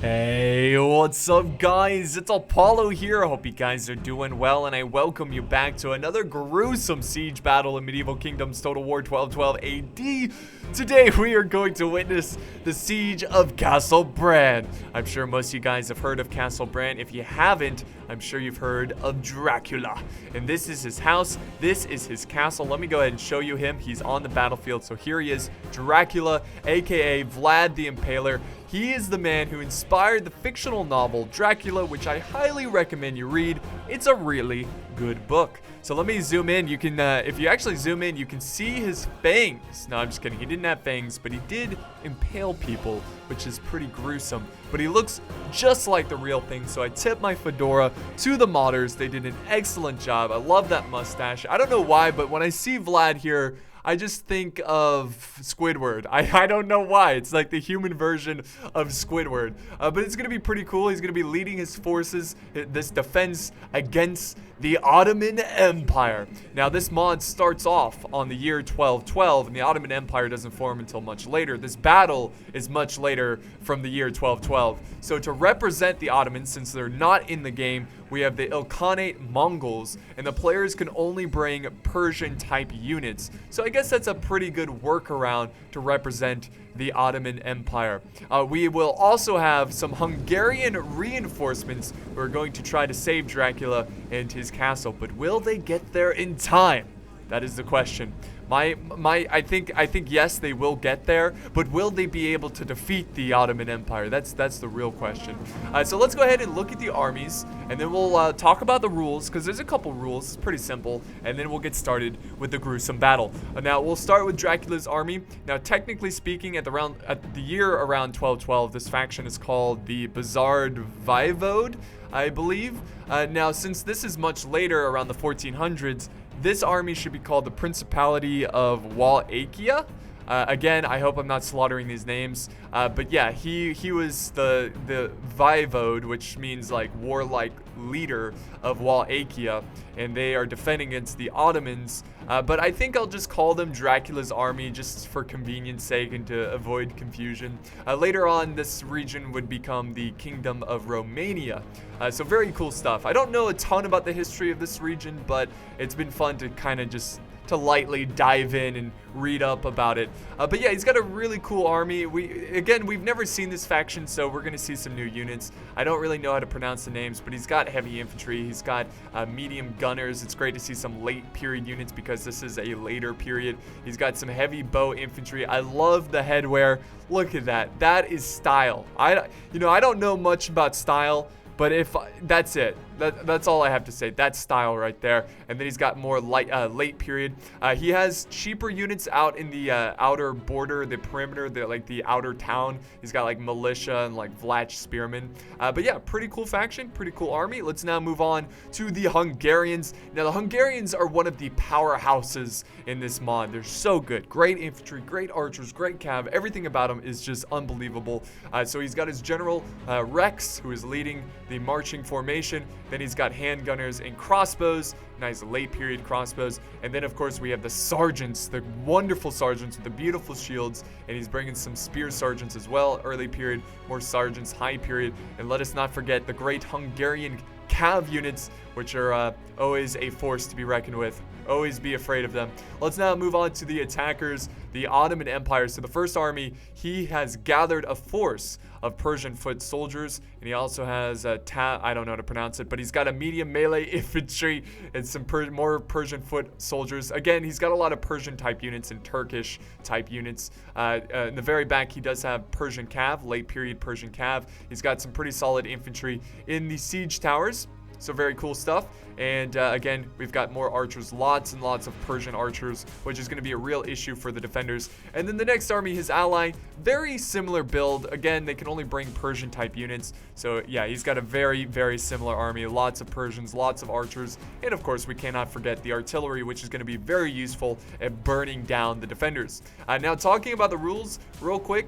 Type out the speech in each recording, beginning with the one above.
Hey, what's up guys? It's Apollo here. I hope you guys are doing well, and I welcome you back to another gruesome siege battle in Medieval Kingdoms Total War 1212 AD. Today we are going to witness the siege of Castle Bran. I'm sure most of you guys have heard of Castle Bran. If you haven't, I'm sure you've heard of Dracula. And this is his house, this is his castle. Let me go ahead and show you him. He's on the battlefield, so here he is, Dracula, aka Vlad the Impaler. He is the man who inspired the fictional novel Dracula, which I highly recommend you read. It's a really good book. So let me zoom in. You can, if you actually zoom in, you can see his fangs. No, I'm just kidding. He didn't have fangs, but he did impale people, which is pretty gruesome. But he looks just like the real thing, so I tip my fedora to the modders. They did an excellent job. I love that mustache. I don't know why, but when I see Vlad here, I just think of Squidward. I don't know why. It's like the human version of Squidward. But it's going to be pretty cool. He's going to be leading his forces, this defense against the Ottoman Empire. Now, this mod starts off on the year 1212, and the Ottoman Empire doesn't form until much later. This battle is much later from the year 1212. So to represent the Ottomans, since they're not in the game, we have the Ilkhanate Mongols, and the players can only bring Persian-type units. So I guess that's a pretty good workaround to represent the Ottoman Empire. We will also have some Hungarian reinforcements who are going to try to save Dracula and his castle, but will they get there in time? That is the question. I think yes, they will get there, but will they be able to defeat the Ottoman Empire? That's the real question. So let's go ahead and look at the armies, and then we'll talk about the rules, because there's a couple rules. It's pretty simple, and then we'll get started with the gruesome battle. Now we'll start with Dracula's army. Now, technically speaking, at the year around 1212, this faction is called the Bazard Voivode, I believe. Now, since this is much later, around the 1400s, this army should be called the Principality of Wallachia. Again, I hope I'm not slaughtering these names. But yeah, he was the Voivode, which means like warlike leader of Wallachia, and they are defending against the Ottomans. But I think I'll just call them Dracula's army just for convenience sake and to avoid confusion. Later on, this region would become the Kingdom of Romania. So very cool stuff. I don't know a ton about the history of this region, but it's been fun to kind of just to lightly dive in and read up about it. But yeah, he's got a really cool army. We've never seen this faction, so we're gonna see some new units. I don't really know how to pronounce the names, but he's got heavy infantry, he's got medium gunners. It's great to see some late period units because this is a later period. He's got some heavy bow infantry. I love the headwear. Look at that. That is style. I don't know much about style, but that's it. That's all I have to say. That's style right there. And then he's got more late period. He has cheaper units out in the outer border, the perimeter, the outer town. He's got like militia and like Vlach spearmen. But yeah, pretty cool faction, pretty cool army. Let's now move on to the Hungarians. Now the Hungarians are one of the powerhouses in this mod. They're so good. Great infantry, great archers, great cav. Everything about them is just unbelievable. So he's got his general Rex, who is leading the marching formation. Then he's got handgunners and crossbows, nice late period crossbows. And then of course we have the sergeants, the wonderful sergeants with the beautiful shields. And he's bringing some spear sergeants as well, early period, more sergeants, high period. And let us not forget the great Hungarian cav units, which are always a force to be reckoned with. Always be afraid of them. Let's now move on to the attackers, the Ottoman Empire. So the first army, he has gathered a force of Persian foot soldiers, and he also has I don't know how to pronounce it, but he's got a medium melee infantry and some more Persian foot soldiers. Again, he's got a lot of Persian type units and Turkish type units. In the very back, he does have Persian cav, late period Persian cav. He's got some pretty solid infantry in the siege towers. So very cool stuff. And again, we've got more archers, lots and lots of Persian archers, which is going to be a real issue for the defenders. And then the next army, his ally, very similar build. Again, they can only bring Persian type units. So yeah, he's got a very, very similar army. Lots of Persians, lots of archers. And of course, we cannot forget the artillery, which is going to be very useful at burning down the defenders. Now talking about the rules real quick.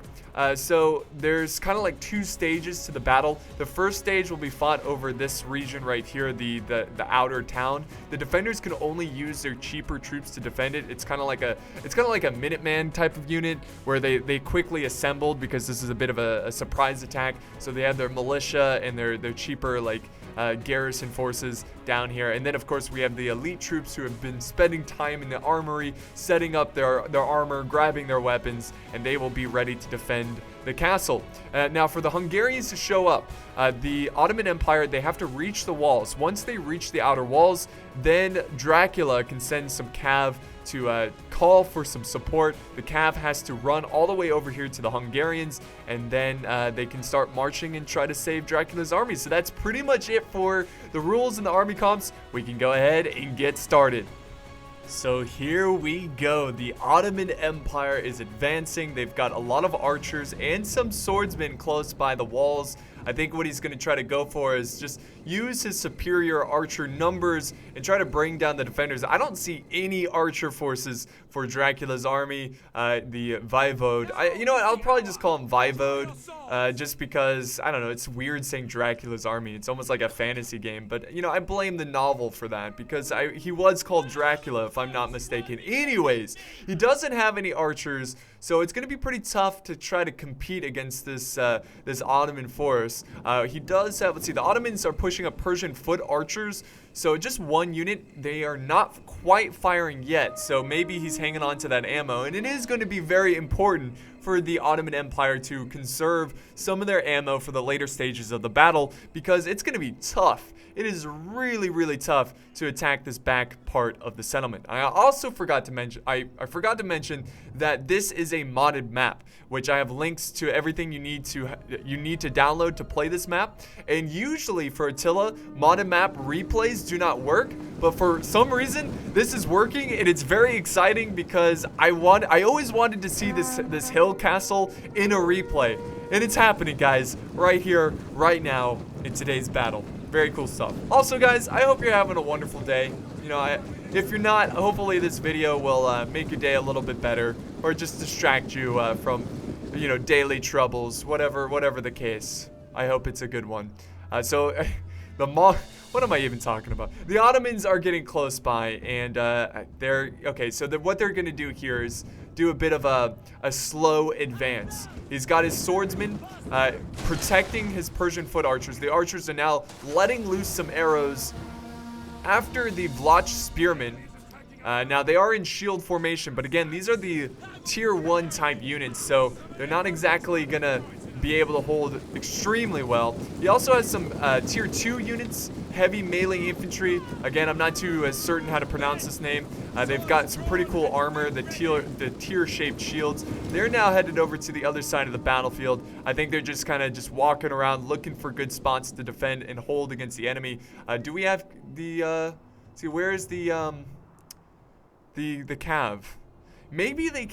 So there's kind of like two stages to the battle. The first stage will be fought over this region right here, the outer town, the defenders can only use their cheaper troops to defend it. It's kind of like a Minuteman type of unit where they quickly assembled because this is a bit of a surprise attack. So they have their militia and their cheaper like garrison forces down here, and then of course we have the elite troops who have been spending time in the armory, setting up their armor, grabbing their weapons, and they will be ready to defend the castle. Now for the Hungarians to show up, the Ottoman Empire, they have to reach the walls. Once they reach the outer walls, then Dracula can send some cav to call for some support. The cav has to run all the way over here to the Hungarians, and then they can start marching and try to save Dracula's army. So that's pretty much it for the rules and the army comps. We can go ahead and get started. So here we go. The Ottoman Empire is advancing. They've got a lot of archers and some swordsmen close by the walls. I think what he's going to try to go for is just use his superior archer numbers and try to bring down the defenders. I don't see any archer forces for Dracula's army. The Voivode, you know what, I'll probably just call him Voivode, just because, I don't know, it's weird saying Dracula's army. It's almost like a fantasy game, but, you know, I blame the novel for that because he was called Dracula, if I'm not mistaken. Anyways, he doesn't have any archers, so it's going to be pretty tough to try to compete against this Ottoman force. He does have, let's see, the Ottomans are pushing up Persian foot archers, so just one unit. They are not quite firing yet, so maybe he's hanging on to that ammo, and it is going to be very important for the Ottoman Empire to conserve some of their ammo for the later stages of the battle, because it's going to be tough. It is really, really tough to attack this back part of the settlement. I also forgot to mention, I forgot to mention that this is a modded map, which I have links to everything you need to download to play this map. And usually for Attila, modded map replays do not work, but for some reason this is working, and it's very exciting because I always wanted to see this hill castle in a replay, and it's happening, guys, right here, right now, in today's battle. Very cool stuff. Also, guys, I hope you're having a wonderful day. You know, if you're not, hopefully this video will make your day a little bit better, or just distract you from, you know, daily troubles, whatever the case. I hope it's a good one. What am I even talking about? The Ottomans are getting close by, and okay, so what they're gonna do here is do a bit of a slow advance. He's got his swordsmen protecting his Persian foot archers. The archers are now letting loose some arrows after the Vlad spearmen. Now they are in shield formation, but again, these are the tier 1 type units, so they're not exactly gonna be able to hold extremely well. He also has some tier 2 units, heavy melee infantry. Again, I'm not too certain how to pronounce this name. They've got some pretty cool armor, the tier-shaped shields. They're now headed over to the other side of the battlefield. I think they're just kind of walking around looking for good spots to defend and hold against the enemy. Do we have the see, where is the cav? Maybe they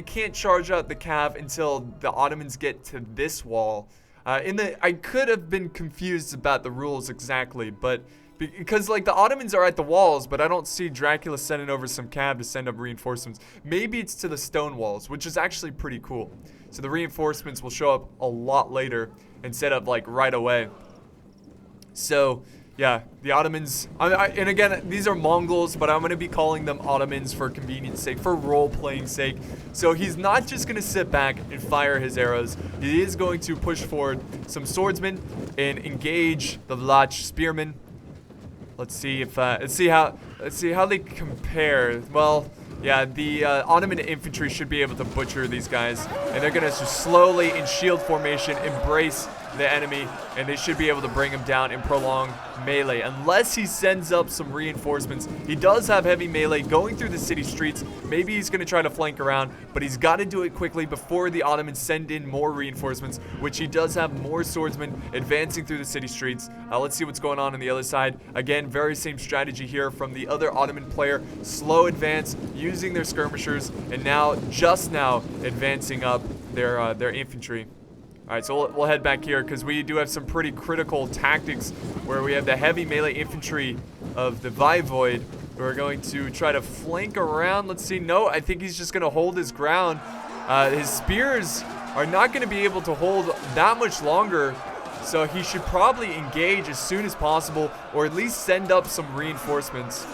can't charge out the cav until the Ottomans get to this wall. I could have been confused about the rules exactly, but because like the Ottomans are at the walls, but I don't see Dracula sending over some cav to send up reinforcements. Maybe it's to the stone walls, which is actually pretty cool. So the reinforcements will show up a lot later instead of like right away. So yeah, the Ottomans, and again, these are Mongols, but I'm going to be calling them Ottomans for convenience sake, for role-playing sake. So he's not just going to sit back and fire his arrows. He is going to push forward some swordsmen and engage the Vlach spearmen. Let's see if let's see how they compare. Well, yeah, the Ottoman infantry should be able to butcher these guys, and they're going to just slowly in shield formation embrace the enemy, and they should be able to bring him down in prolonged melee, unless he sends up some reinforcements. He does have heavy melee going through the city streets. Maybe he's going to try to flank around, but he's got to do it quickly before the Ottomans send in more reinforcements, which he does have more swordsmen advancing through the city streets. Let's see what's going on the other side. Again, very same strategy here from the other Ottoman player. Slow advance using their skirmishers, and just now advancing up their infantry. Alright, so we'll head back here because we do have some pretty critical tactics where we have the heavy melee infantry of the Voivode. We're going to try to flank around. Let's see. No, I think he's just going to hold his ground. His spears are not going to be able to hold that much longer. So he should probably engage as soon as possible, or at least send up some reinforcements.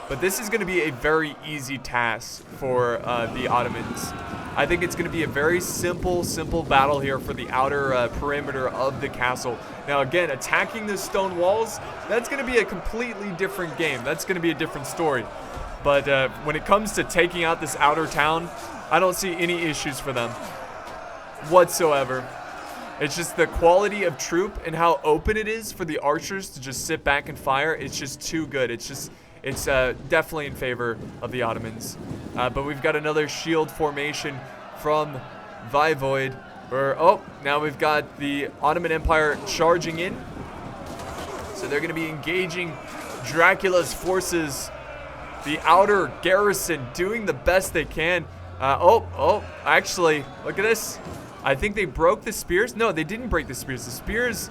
But this is going to be a very easy task for the Ottomans. I think it's going to be a very simple battle here for the outer perimeter of the castle. Now again, attacking the stone walls, that's going to be a completely different game. That's going to be a different story. But when it comes to taking out this outer town, I don't see any issues for them whatsoever. It's just the quality of troop and how open it is for the archers to just sit back and fire. It's just too good. It's definitely in favor of the Ottomans. But we've got another shield formation from Voivod. Now we've got the Ottoman Empire charging in. So they're going to be engaging Dracula's forces. The outer garrison doing the best they can. Actually, look at this. I think they broke the spears. No, they didn't break the spears. The spears,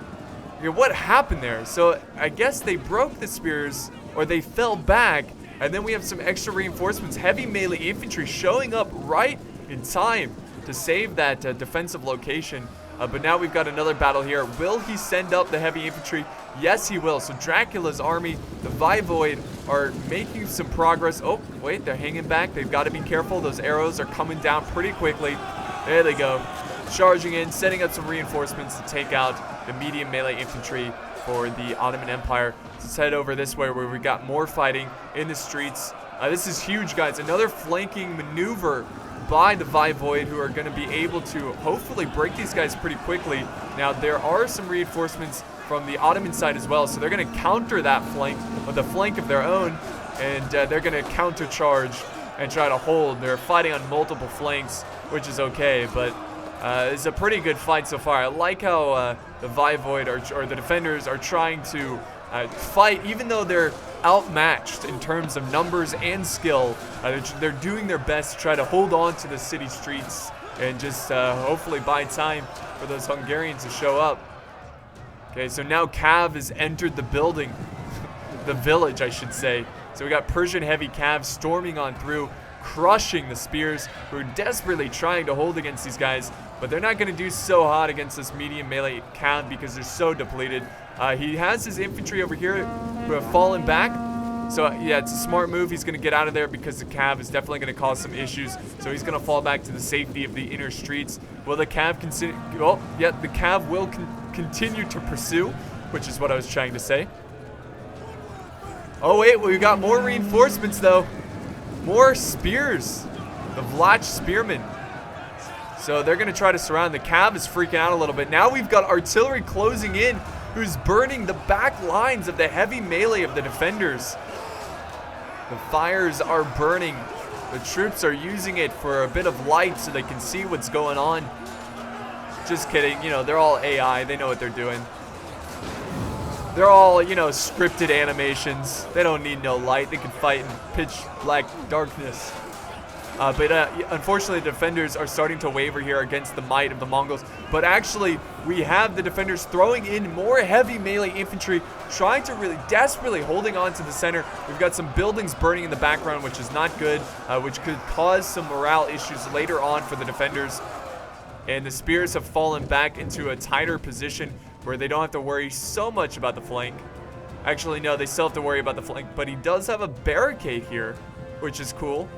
what happened there? So I guess they broke the spears, or they fell back, and then we have some extra reinforcements. Heavy melee infantry showing up right in time to save that defensive location. But now we've got another battle here. Will he send up the heavy infantry? Yes, he will. So Dracula's army, the Voivod, are making some progress. Oh, wait, they're hanging back. They've got to be careful. Those arrows are coming down pretty quickly. There they go. Charging in, setting up some reinforcements to take out the medium melee infantry for the Ottoman Empire. Let's head over this way where we got more fighting in the streets. This is huge, guys. Another flanking maneuver by the Voivod, who are going to be able to hopefully break these guys pretty quickly. Now, there are some reinforcements from the Ottoman side as well, so they're going to counter that flank with a flank of their own, and they're going to counter-charge and try to hold. They're fighting on multiple flanks, which is okay, but it's a pretty good fight so far. I like how the Voivod, or the defenders, are trying to fight, even though they're outmatched in terms of numbers and skill. They're doing their best to try to hold on to the city streets and just hopefully buy time for those Hungarians to show up. Okay, so now Cav has entered the building, the village, I should say. So we got Persian heavy Cav storming on through, crushing the spears. We're desperately trying to hold against these guys, but they're not going to do so hot against this medium melee Cav because they're so depleted. He has his infantry over here who have fallen back. So yeah, it's a smart move. He's going to get out of there because the Cav is definitely going to cause some issues. So he's going to fall back to the safety of the inner streets. Will the Cav consider? Oh, yeah, the Cav will continue to pursue, which is what I was trying to say. Oh wait, we got more reinforcements though. More spears. The Vlad spearmen. So they're going to try to surround. The Cav is freaking out a little bit. Now we've got artillery closing in, who's burning the back lines of the heavy melee of the defenders. The fires are burning. The troops are using it for a bit of light so they can see what's going on. Just kidding. You know, they're all AI. They know what they're doing. They're all, you know, scripted animations. They don't need no light. They can fight in pitch black darkness. But unfortunately, the defenders are starting to waver here against the might of the Mongols. But actually, we have the defenders throwing in more heavy melee infantry, trying to really desperately holding on to the center. We've got some buildings burning in the background, which is not good, which could cause some morale issues later on for the defenders. And the spears have fallen back into a tighter position where they don't have to worry so much about the flank. Actually, no, they still have to worry about the flank, but he does have a barricade here, which is cool.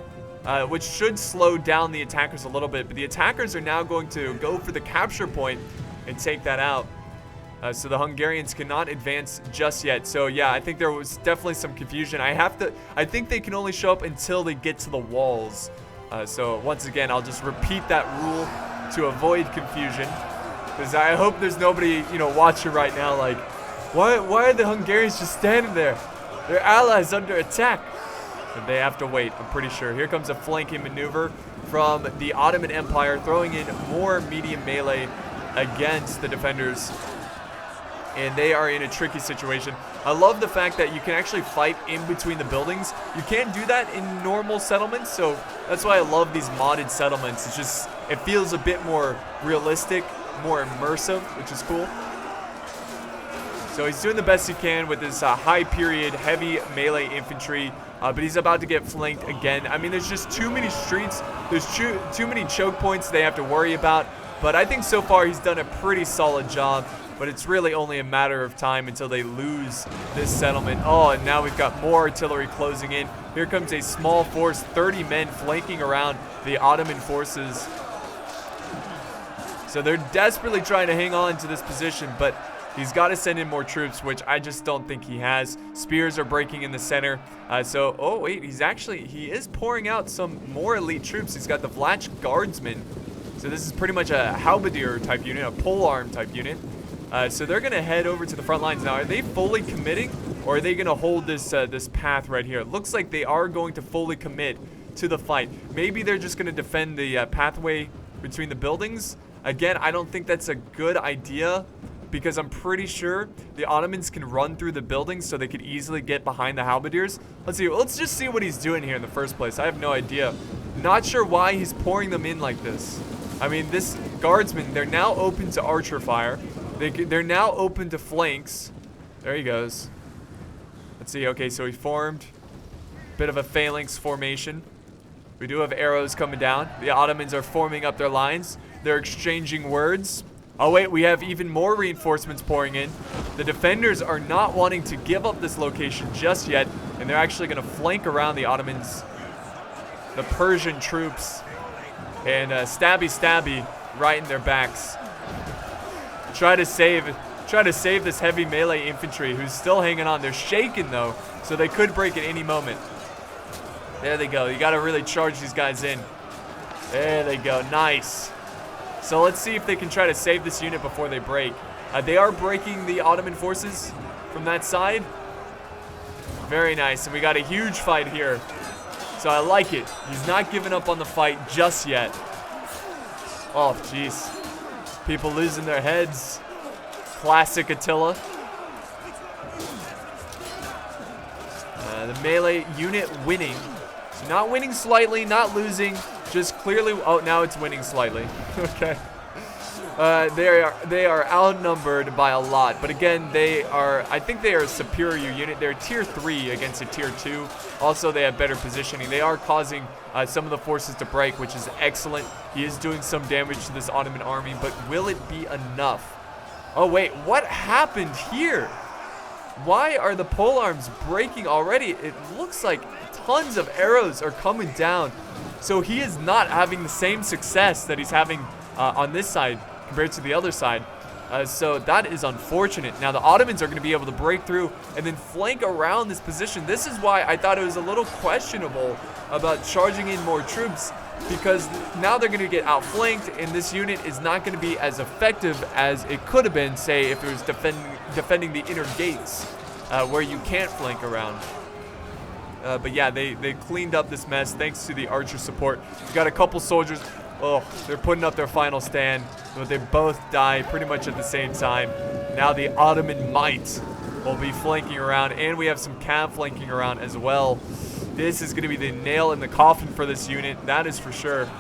Which should slow down the attackers a little bit. But the attackers are now going to go for the capture point and take that out. So the Hungarians cannot advance just yet. So yeah, I think there was definitely some confusion. I think they can only show up until they get to the walls. So once again, I'll just repeat that rule to avoid confusion. Because I hope there's nobody, you know, watching right now like, why are the Hungarians just standing there? Their allies under attack. And they have to wait, I'm pretty sure. Here comes a flanking maneuver from the Ottoman Empire, throwing in more medium melee against the defenders. And they are in a tricky situation. I love the fact that you can actually fight in between the buildings. You can't do that in normal settlements, so that's why I love these modded settlements. It's just, it feels a bit more realistic, more immersive, which is cool. So he's doing the best he can with his high period heavy melee infantry, but he's about to get flanked again. I mean, there's just too many streets. There's too many choke points they have to worry about. But I think so far he's done a pretty solid job. But it's really only a matter of time until they lose this settlement. Oh, and now we've got more artillery closing in. Here comes a small force, 30 men flanking around the Ottoman forces. So they're desperately trying to hang on to this position, but he's got to send in more troops, which I just don't think he has. Spears are breaking in the center. Oh wait, he is pouring out some more elite troops. He's got the Vlach Guardsmen. So this is pretty much a halberdier type unit, a polearm type unit. So they're going to head over to the front lines now. Are they fully committing, or are they going to hold this this path right here? It looks like they are going to fully commit to the fight. Maybe they're just going to defend the pathway between the buildings. Again, I don't think that's a good idea, because I'm pretty sure the Ottomans can run through the buildings, so they could easily get behind the halberdiers. Let's see. Let's just see what he's doing here in the first place. I have no idea. Not sure why he's pouring them in like this. I mean, this guardsman, they're now open to archer fire. They're now open to flanks. There he goes. Let's see. Okay, so he formed. Bit of a phalanx formation. We do have arrows coming down. The Ottomans are forming up their lines. They're exchanging words. Oh, wait. We have even more reinforcements pouring in. The defenders are not wanting to give up this location just yet. And they're actually going to flank around the Ottomans. The Persian troops. And stabby right in their backs. Try to save this heavy melee infantry who's still hanging on. They're shaken though, so they could break at any moment. There they go. You got to really charge these guys in. There they go. Nice. So let's see if they can try to save this unit before they break. They are breaking the Ottoman forces from that side. Very nice. And we got a huge fight here. So I like it. He's not giving up on the fight just yet. Oh, jeez. People losing their heads. Classic Attila. The melee unit winning. So not winning slightly, not losing. Just clearly. Oh, now it's winning slightly. Okay. They are outnumbered by a lot, but again, I think they are a superior unit. They're tier 3 against a tier 2. Also, they have better positioning. They are causing some of the forces to break, which is excellent. He is doing some damage to this Ottoman army, but will it be enough? Oh wait, what happened here? Why are the polearms breaking already? It looks like tons of arrows are coming down. So he is not having the same success that he's having on this side compared to the other side. So that is unfortunate. Now the Ottomans are going to be able to break through and then flank around this position. This is why I thought it was a little questionable about charging in more troops, because now they're going to get outflanked and this unit is not going to be as effective as it could have been, say, if it was defending the inner gates where you can't flank around. But yeah, they cleaned up this mess thanks to the archer support. We got a couple soldiers. Oh, they're putting up their final stand, but they both die pretty much at the same time. Now the Ottoman might will be flanking around, and we have some cav flanking around as well. This is going to be the nail in the coffin for this unit, that is for sure.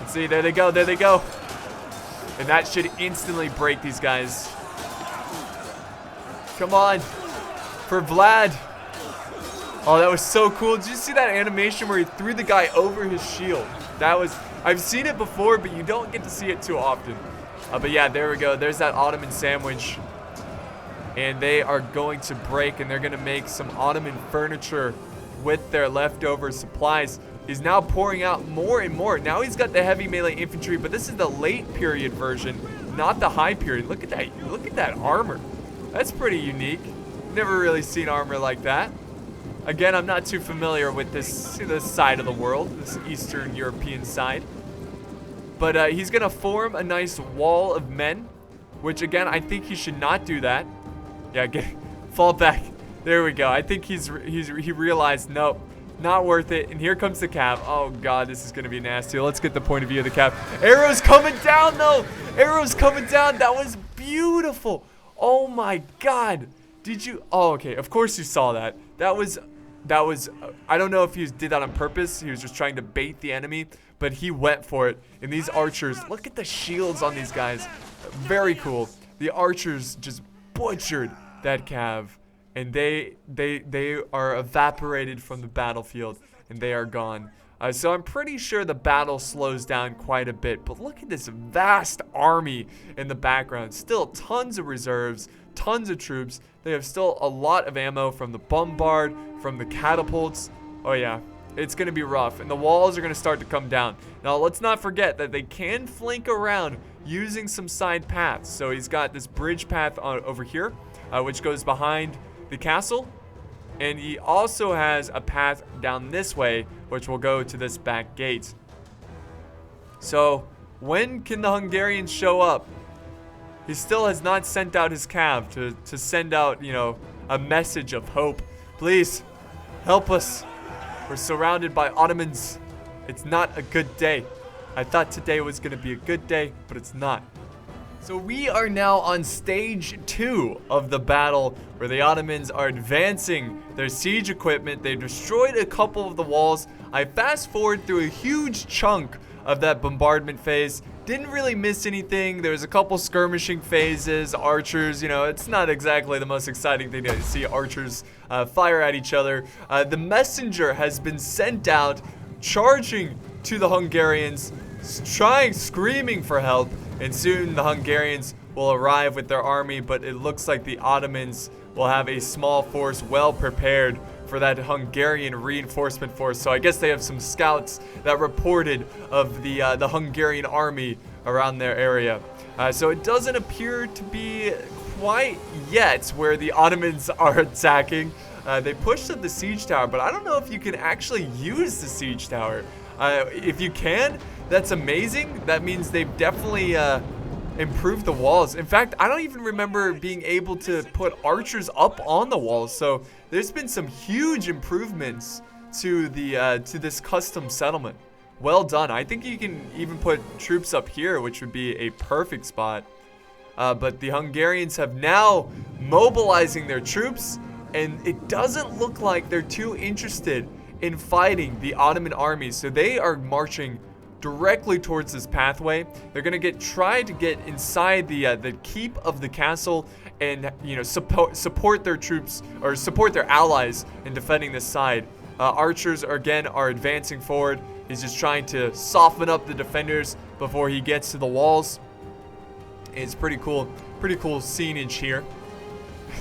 Let's see, there they go, there they go. And that should instantly break these guys. Come on, for Vlad. Oh, that was so cool. Did you see that animation where he threw the guy over his shield? That was, I've seen it before, but you don't get to see it too often. But yeah, there we go. There's that Ottoman sandwich. And they are going to break, and they're going to make some Ottoman furniture with their leftover supplies. He's now pouring out more and more. Now he's got the heavy melee infantry, but this is the late period version, not the high period. Look at that. Look at that armor. That's pretty unique. Never really seen armor like that. Again, I'm not too familiar with this side of the world, this Eastern European side. But he's going to form a nice wall of men, which again, I think he should not do that. Yeah, fall back. There we go. I think he realized, nope, not worth it. And here comes the cav. Oh God, this is going to be nasty. Let's get the point of view of the cav. Arrows coming down though. Arrows coming down. That was beautiful. Oh my God. Did you? Oh, okay. Of course you saw that. That was, I don't know if he did that on purpose. He was just trying to bait the enemy, but he went for it. And these archers, look at the shields on these guys. Very cool. The archers just butchered that cav, and they are evaporated from the battlefield, and they are gone. So I'm pretty sure the battle slows down quite a bit. But look at this vast army in the background. Still tons of reserves, tons of troops. They have still a lot of ammo from the bombard, from the catapults. Oh yeah, it's going to be rough. And the walls are going to start to come down. Now let's not forget that they can flank around using some side paths. So he's got this bridge path over here, which goes behind the castle. And he also has a path down this way, which will go to this back gate. So, when can the Hungarians show up? He still has not sent out his cav to send out, you know, a message of hope. Please, help us. We're surrounded by Ottomans. It's not a good day. I thought today was going to be a good day, but it's not. So we are now on stage 2 of the battle, where the Ottomans are advancing their siege equipment. They destroyed a couple of the walls. I fast forward through a huge chunk of that bombardment phase. Didn't really miss anything. There was a couple skirmishing phases, archers, you know, it's not exactly the most exciting thing to see archers fire at each other. The messenger has been sent out, charging to the Hungarians, screaming for help. And soon the Hungarians will arrive with their army, but it looks like the Ottomans will have a small force well prepared for that Hungarian reinforcement force. So I guess they have some scouts that reported of the Hungarian army around their area. So it doesn't appear to be quite yet where the Ottomans are attacking. They pushed up the siege tower, but I don't know if you can actually use the siege tower. If you can, that's amazing. That means they've definitely improved the walls. In fact, I don't even remember being able to put archers up on the walls. So there's been some huge improvements to the to this custom settlement. Well done. I think you can even put troops up here, which would be a perfect spot. But the Hungarians have now mobilizing their troops, and it doesn't look like they're too interested in fighting the Ottoman army. So they are marching directly towards this pathway. They're gonna try to get inside the keep of the castle, and you know, support their troops, or support their allies in defending this side. Archers are advancing forward. He's just trying to soften up the defenders before he gets to the walls. It's pretty cool scenage here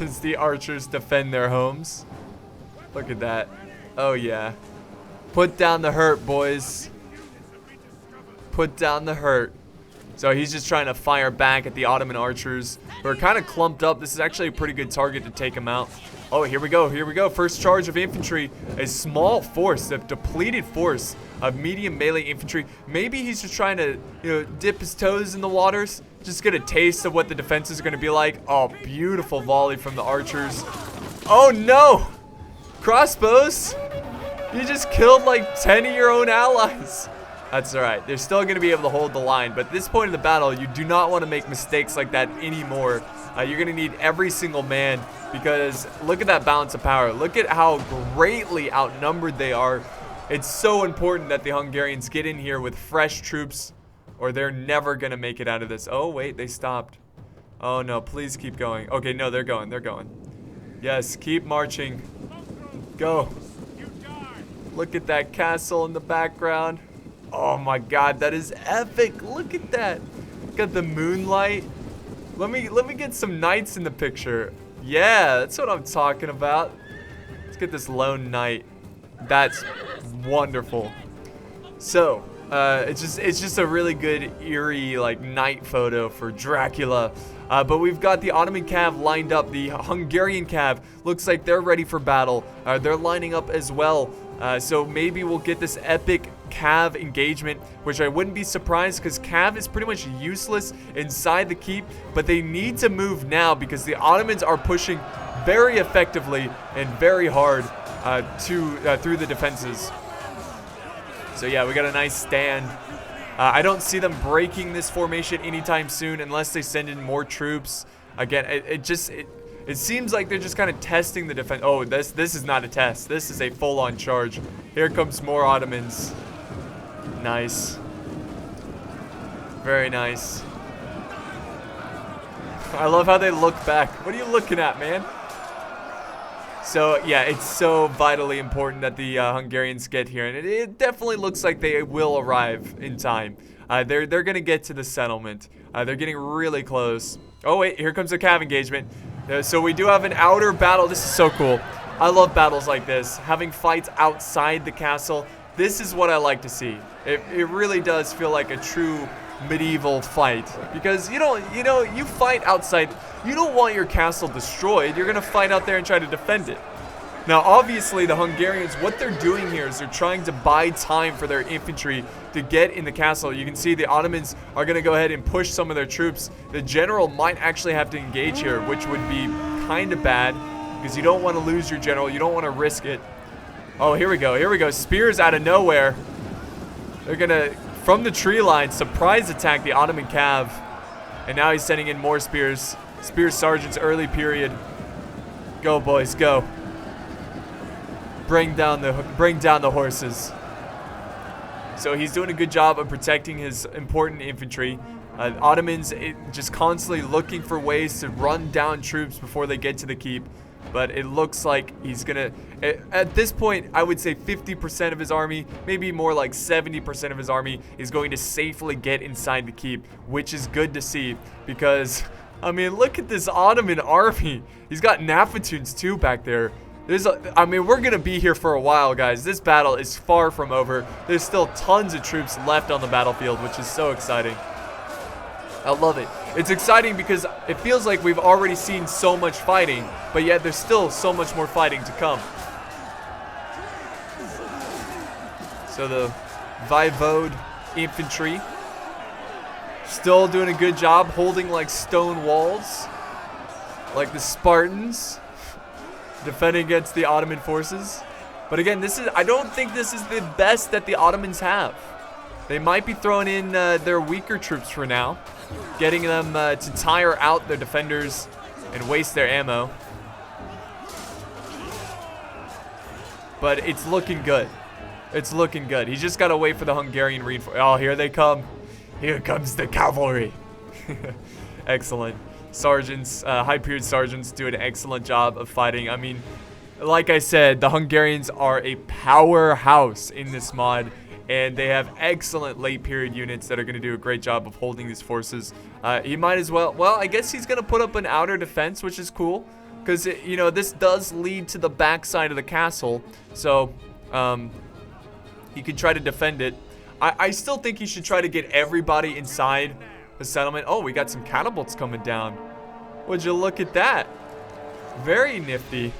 as the archers defend their homes. Look at that. Oh yeah. Put down the hurt, boys. Put down the hurt. So he's just trying to fire back at the Ottoman archers, who are kind of clumped up. This is actually a pretty good target to take him out. Oh, here we go. Here we go. First charge of infantry. A small force, a depleted force of medium melee infantry. Maybe he's just trying to, you know, dip his toes in the waters. Just get a taste of what the defense is going to be like. Oh, beautiful volley from the archers. Oh, no. Crossbows. You just killed like 10 of your own allies. That's alright. They're still going to be able to hold the line. But at this point in the battle, you do not want to make mistakes like that anymore. You're going to need every single man, because look at that balance of power. Look at how greatly outnumbered they are. It's so important that the Hungarians get in here with fresh troops, or they're never going to make it out of this. Oh, wait. They stopped. Oh, no. Please keep going. Okay, no. They're going. They're going. Yes. Keep marching. Go. Look at that castle in the background. Oh my god, that is epic. Look at that. Got the moonlight. Let me get some knights in the picture. Yeah, that's what I'm talking about. Let's get this lone knight. That's wonderful. So, it's just a really good eerie like night photo for Dracula. But we've got the Ottoman cav lined up. The Hungarian cav looks like they're ready for battle. They're lining up as well. So maybe we'll get this epic cav engagement, which I wouldn't be surprised, because cav is pretty much useless inside the keep, but they need to move now because the Ottomans are pushing very effectively and very hard through the defenses. So yeah, we got a nice stand. I don't see them breaking this formation anytime soon unless they send in more troops. Again, it seems like they're just kind of testing the defense. Oh, this is not a test. This is a full-on charge. Here comes more Ottomans. Nice. Very nice. I love how they look back. What are you looking at, man? So, yeah, it's so vitally important that the Hungarians get here. And it definitely looks like they will arrive in time. They're going to get to the settlement. They're getting really close. Oh, wait, here comes a cav engagement. So we do have an outer battle. This is so cool. I love battles like this. Having fights outside the castle. This is what I like to see. It really does feel like a true medieval fight, because you fight outside. You don't want your castle destroyed. You're gonna fight out there and try to defend it. Now, obviously, the Hungarians, what they're doing here is they're trying to buy time for their infantry to get in the castle. You can see the Ottomans are gonna go ahead and push some of their troops. The general might actually have to engage here, which would be kind of bad, because you don't want to lose your general. You don't want to risk it. Oh, here we go. Here we go. Spears out of nowhere. They're gonna, from the tree line, surprise attack the Ottoman cav. And now he's sending in more spears. Spear sergeants early period. Go, boys, go. Bring down the horses. So he's doing a good job of protecting his important infantry. Ottomans just constantly looking for ways to run down troops before they get to the keep. But it looks like he's gonna, at this point, I would say 50% of his army, maybe more like 70% of his army is going to safely get inside the keep, which is good to see, because, I mean, look at this Ottoman army. He's got Nafatuns too back there. I mean, we're gonna be here for a while, guys. This battle is far from over. There's still tons of troops left on the battlefield, which is so exciting. I love it. It's exciting because it feels like we've already seen so much fighting, but yet there's still so much more fighting to come. So the Voivode infantry still doing a good job holding like stone walls, like the Spartans, defending against the Ottoman forces. But again, I don't think this is the best that the Ottomans have. They might be throwing in their weaker troops for now, getting them to tire out their defenders and waste their ammo. But it's looking good. It's looking good. He's just got to wait for the Hungarian reinforcements. Oh, here they come. Here comes the cavalry. Excellent. Sergeants, high-period sergeants do an excellent job of fighting. I mean, like I said, the Hungarians are a powerhouse in this mod. And they have excellent late period units that are going to do a great job of holding these forces. He might as well, I guess he's going to put up an outer defense, which is cool. Because, this does lead to the back side of the castle. So, he could try to defend it. I still think he should try to get everybody inside the settlement. Oh, we got some catapults coming down. Would you look at that? Very nifty.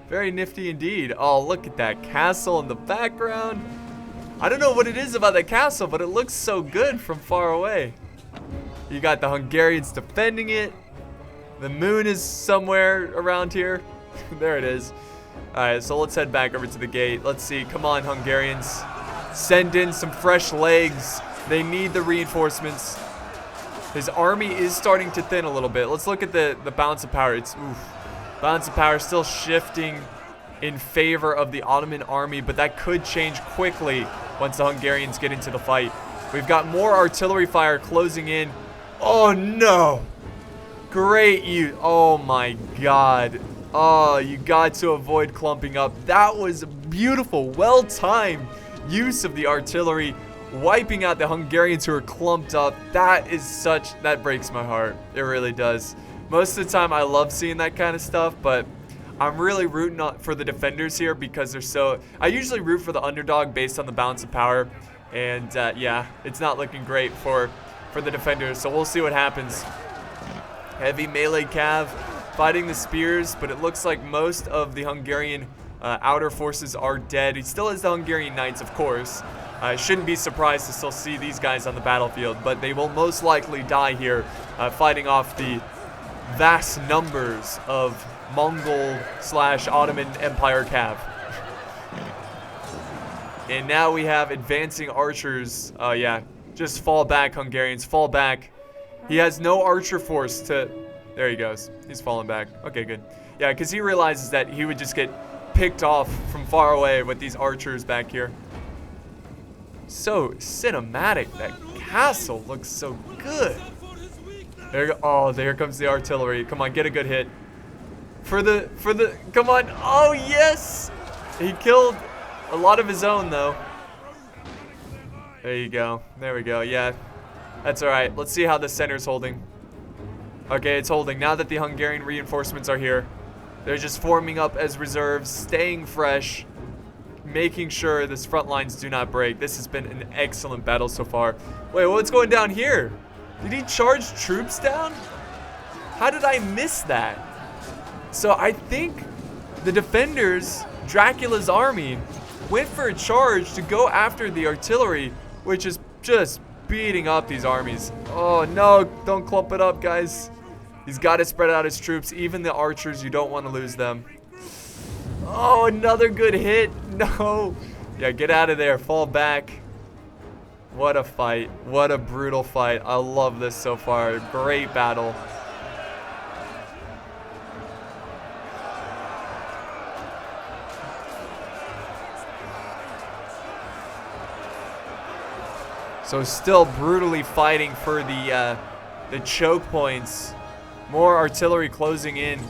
Very nifty indeed. Oh, look at that castle in the background. I don't know what it is about that castle, but it looks so good from far away. You got the Hungarians defending it. The moon is somewhere around here. There it is. Alright, so let's head back over to the gate. Let's see. Come on, Hungarians. Send in some fresh legs. They need the reinforcements. His army is starting to thin a little bit. Let's look at the balance of power. Balance of power still shifting in favor of the Ottoman army, but that could change quickly once the Hungarians get into the fight. We've got more artillery fire closing in. Oh no! Great use. Oh my god. Oh, you got to avoid clumping up. That was beautiful, well-timed use of the artillery, wiping out the Hungarians who are clumped up. That breaks my heart. It really does. Most of the time, I love seeing that kind of stuff, but I'm really rooting for the defenders here because they're so... I usually root for the underdog based on the balance of power. And, yeah, it's not looking great for the defenders. So we'll see what happens. Heavy melee cav fighting the spears, but it looks like most of the Hungarian outer forces are dead. He still has the Hungarian knights, of course. I shouldn't be surprised to still see these guys on the battlefield, but they will most likely die here fighting off the vast numbers of Mongol/Ottoman Empire cav. And now we have advancing archers. Yeah, just fall back, Hungarians, fall back. He has no archer force to... There he goes. He's falling back. Okay, good. Yeah, because he realizes that he would just get picked off from far away with these archers back here. So cinematic. That castle looks so good. There you go. Oh, there comes the artillery. Come on, get a good hit. come on. Oh, yes. He killed a lot of his own, though. There you go. There we go. Yeah, that's all right. Let's see how the center's holding. Okay, it's holding. Now that the Hungarian reinforcements are here, they're just forming up as reserves, staying fresh, making sure this front lines do not break. This has been an excellent battle so far. Wait, what's going down here? Did he charge troops down? How did I miss that? So I think the defenders, Dracula's army, went for a charge to go after the artillery, which is just beating up these armies. Oh no, don't clump it up, guys. He's got to spread out his troops. Even the archers, you don't want to lose them. Oh, another good hit. No. Yeah, get out of there. Fall back. What a fight. What a brutal fight. I love this so far. Great battle. So still brutally fighting for the choke points. More artillery closing in.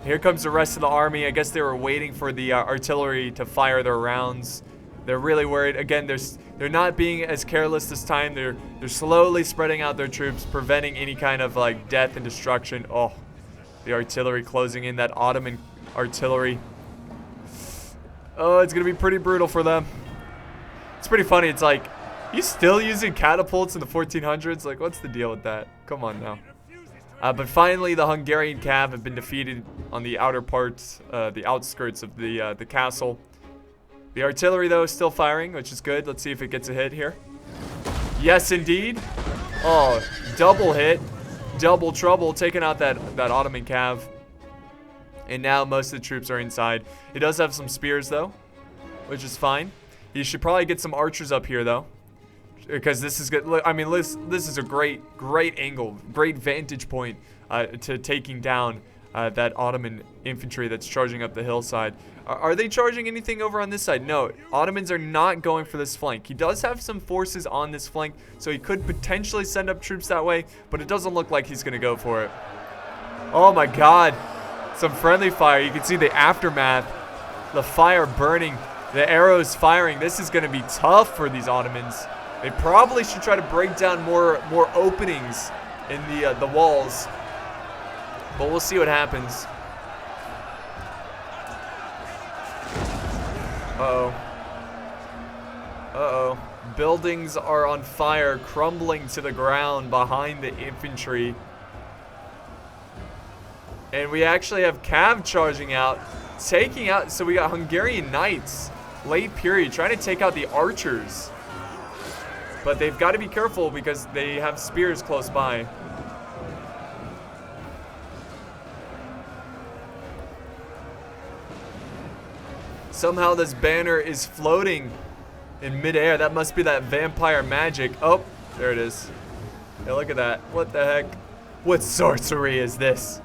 Here comes the rest of the army. I guess they were waiting for the artillery to fire their rounds. They're really worried. Again, they're not being as careless this time. They're slowly spreading out their troops, preventing any kind of like death and destruction. Oh, the artillery closing in, that Ottoman artillery. Oh, it's gonna be pretty brutal for them. It's pretty funny. It's like, you still using catapults in the 1400s? Like, what's the deal with that? Come on now. But finally, the Hungarian cav have been defeated on the outer parts, the outskirts of the castle. The artillery, though, is still firing, which is good. Let's see if it gets a hit here. Yes, indeed. Oh, double hit. Double trouble, taking out that Ottoman cav. And now most of the troops are inside. He does have some spears, though, which is fine. He should probably get some archers up here, though, because this is good. I mean, this is a great angle, great vantage point to taking down that Ottoman infantry that's charging up the hillside. Are they charging anything over on this side? No, Ottomans are not going for this flank. He does have some forces on this flank, so he could potentially send up troops that way, but it doesn't look like he's going to go for it. Oh my god, some friendly fire. You can see the aftermath, the fire burning, the arrows firing. This is going to be tough for these Ottomans. They probably should try to break down more openings in the walls, but we'll see what happens. Uh-oh. Buildings are on fire, crumbling to the ground behind the infantry. And we actually have cav charging out, taking out, so we got Hungarian knights, late period, trying to take out the archers. But they've got to be careful because they have spears close by. Somehow this banner is floating in midair. That must be that vampire magic. Oh, there it is. Hey, look at that. What the heck? What sorcery is this?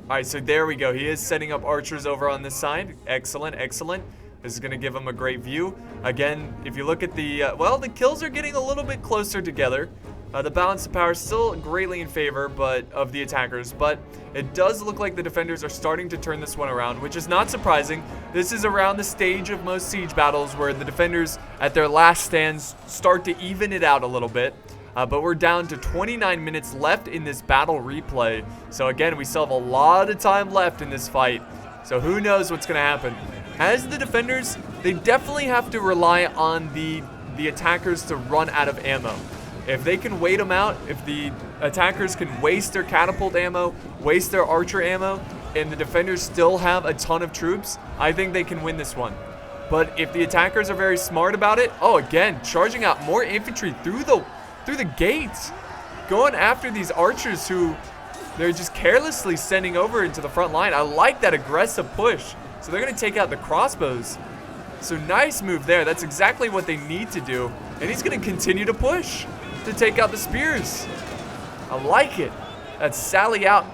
Alright, so there we go. He is setting up archers over on this side. Excellent, excellent. This is going to give him a great view. Again, if you look at the, well, the kills are getting a little bit closer together. The balance of power is still greatly in favor of the attackers, but it does look like the defenders are starting to turn this one around, which is not surprising. This is around the stage of most siege battles where the defenders at their last stands start to even it out a little bit. But we're down to 29 minutes left in this battle replay. So again, we still have a lot of time left in this fight. So who knows what's going to happen. As the defenders, they definitely have to rely on the attackers to run out of ammo. If they can wait them out, if the attackers can waste their catapult ammo, waste their archer ammo, and the defenders still have a ton of troops, I think they can win this one. But if the attackers are very smart about it, oh, again, charging out more infantry through the gates, going after these archers who they're just carelessly sending over into the front line. I like that aggressive push. So they're going to take out the crossbows. So nice move there. That's exactly what they need to do. And he's going to continue to push to take out the spears. I like it. That's sally out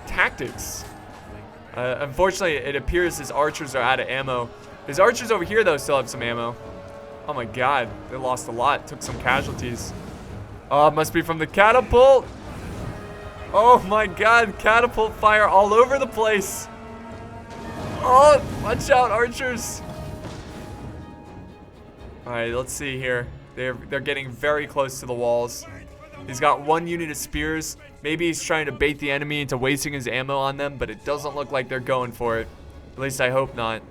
tactics. Unfortunately, it appears his archers are out of ammo. His archers over here, though, still have some ammo. Oh my god, they lost a lot. Took some casualties. Oh, it must be from the catapult. Oh my god, catapult fire all over the place. Oh, watch out, archers. All right, let's see here. They're getting very close to the walls. He's got one unit of spears. Maybe he's trying to bait the enemy into wasting his ammo on them, but it doesn't look like they're going for it. At least I hope not.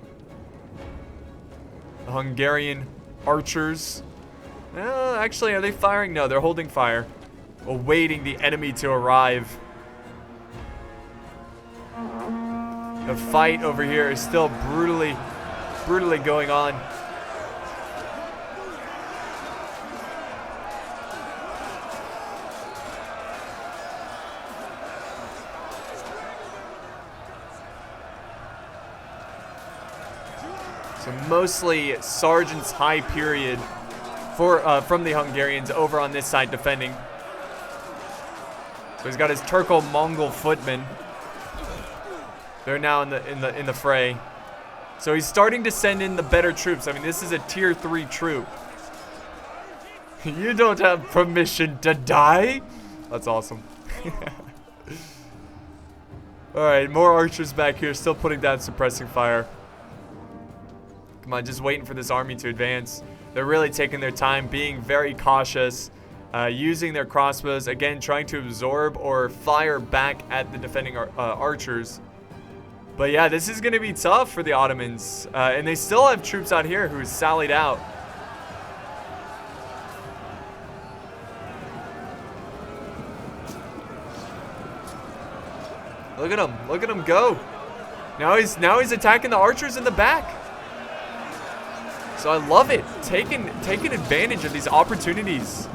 The Hungarian archers. Actually, are they firing? No, they're holding fire, awaiting the enemy to arrive. The fight over here is still brutally going on. So mostly Sergeant's high period from the Hungarians over on this side defending. So he's got his Turco-Mongol footmen. They're now in the fray. So he's starting to send in the better troops. I mean, this is a tier 3 troop. You don't have permission to die? That's awesome. All right, more archers back here, still putting down suppressing fire. Come on, just waiting for this army to advance. They're really taking their time, being very cautious, using their crossbows, again, trying to absorb or fire back at the defending archers. But yeah, this is going to be tough for the Ottomans. And they still have troops out here who sallied out. Look at him go. Now he's attacking the archers in the back. So I love it, taking advantage of these opportunities.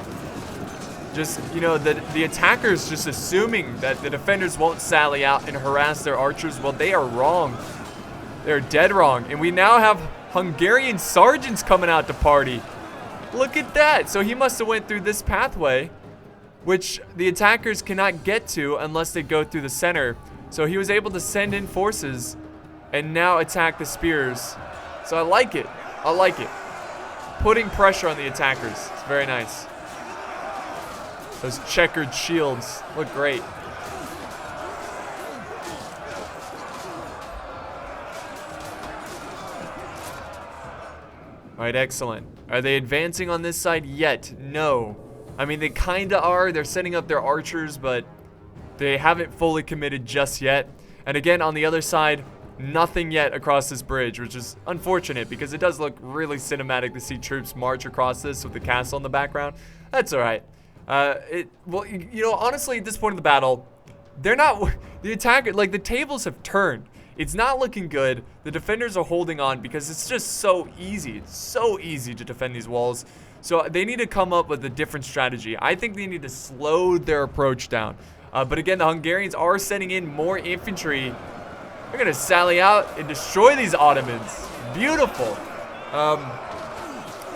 Just, you know, the attackers just assuming that the defenders won't sally out and harass their archers. Well, they are wrong. They're dead wrong. And we now have Hungarian sergeants coming out to party. Look at that. So he must have went through this pathway, which the attackers cannot get to unless they go through the center. So he was able to send in forces and now attack the spears. So I like it. I like it. Putting pressure on the attackers. It's very nice. Those checkered shields look great. All right, excellent. Are they advancing on this side yet? No. I mean, they kind of are. They're setting up their archers, but they haven't fully committed just yet. And again, on the other side, nothing yet across this bridge, which is unfortunate because it does look really cinematic to see troops march across this with the castle in the background. That's all right. Well, you know, honestly, at this point in the battle, they're not, the attacker, like the tables have turned. It's not looking good. The defenders are holding on because it's just so easy. It's so easy to defend these walls. So they need to come up with a different strategy. I think they need to slow their approach down. But again, the Hungarians are sending in more infantry. They're going to sally out and destroy these Ottomans. Beautiful.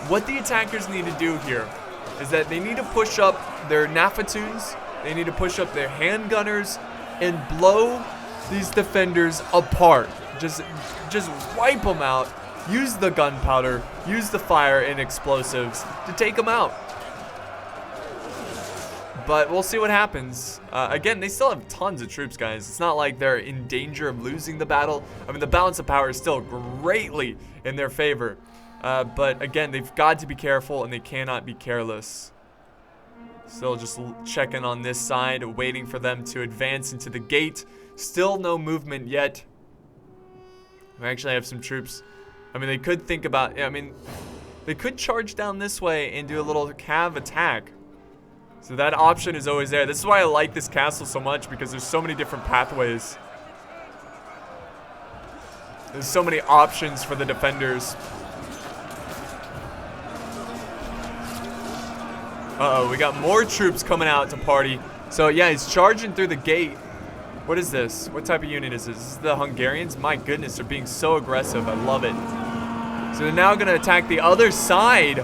What the attackers need to do here is that they need to push up their Nafatoons. They need to push up their handgunners and blow these defenders apart. Just wipe them out. Use the gunpowder. Use the fire and explosives to take them out. But we'll see what happens. Again, they still have tons of troops, guys. It's not like they're in danger of losing the battle. I mean, the balance of power is still greatly in their favor. But again, they've got to be careful and they cannot be careless. Still just checking on this side, waiting for them to advance into the gate. Still no movement yet. We actually have some troops. I mean, they could think about, I mean, they could charge down this way and do a little cav attack. So that option is always there. This is why I like this castle so much, because there's so many different pathways. There's so many options for the defenders. Uh-oh, we got more troops coming out to party. So yeah, he's charging through the gate. What is this? What type of unit is this? This is the Hungarians? My goodness, they're being so aggressive. I love it. So they're now going to attack the other side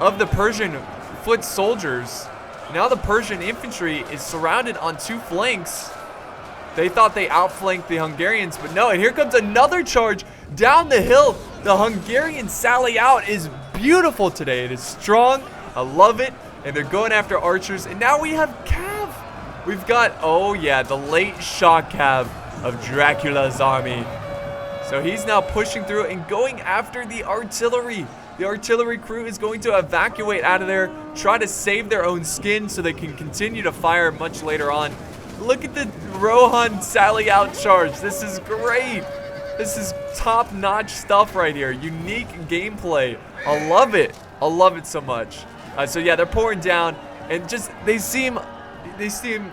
of the Persian foot soldiers. Now the Persian infantry is surrounded on two flanks. They thought they outflanked the Hungarians, but no. And here comes another charge down the hill. The Hungarian sally out is beautiful today. It is strong. I love it. And they're going after archers. And now we have cav. We've got, oh yeah, the late shock cav of Dracula's army. So he's now pushing through and going after the artillery. The artillery crew is going to evacuate out of there, try to save their own skin so they can continue to fire much later on. Look at the Rohan sally out charge. This is great. This is top-notch stuff right here. Unique gameplay. I love it. I love it so much. So yeah, they're pouring down and just they seem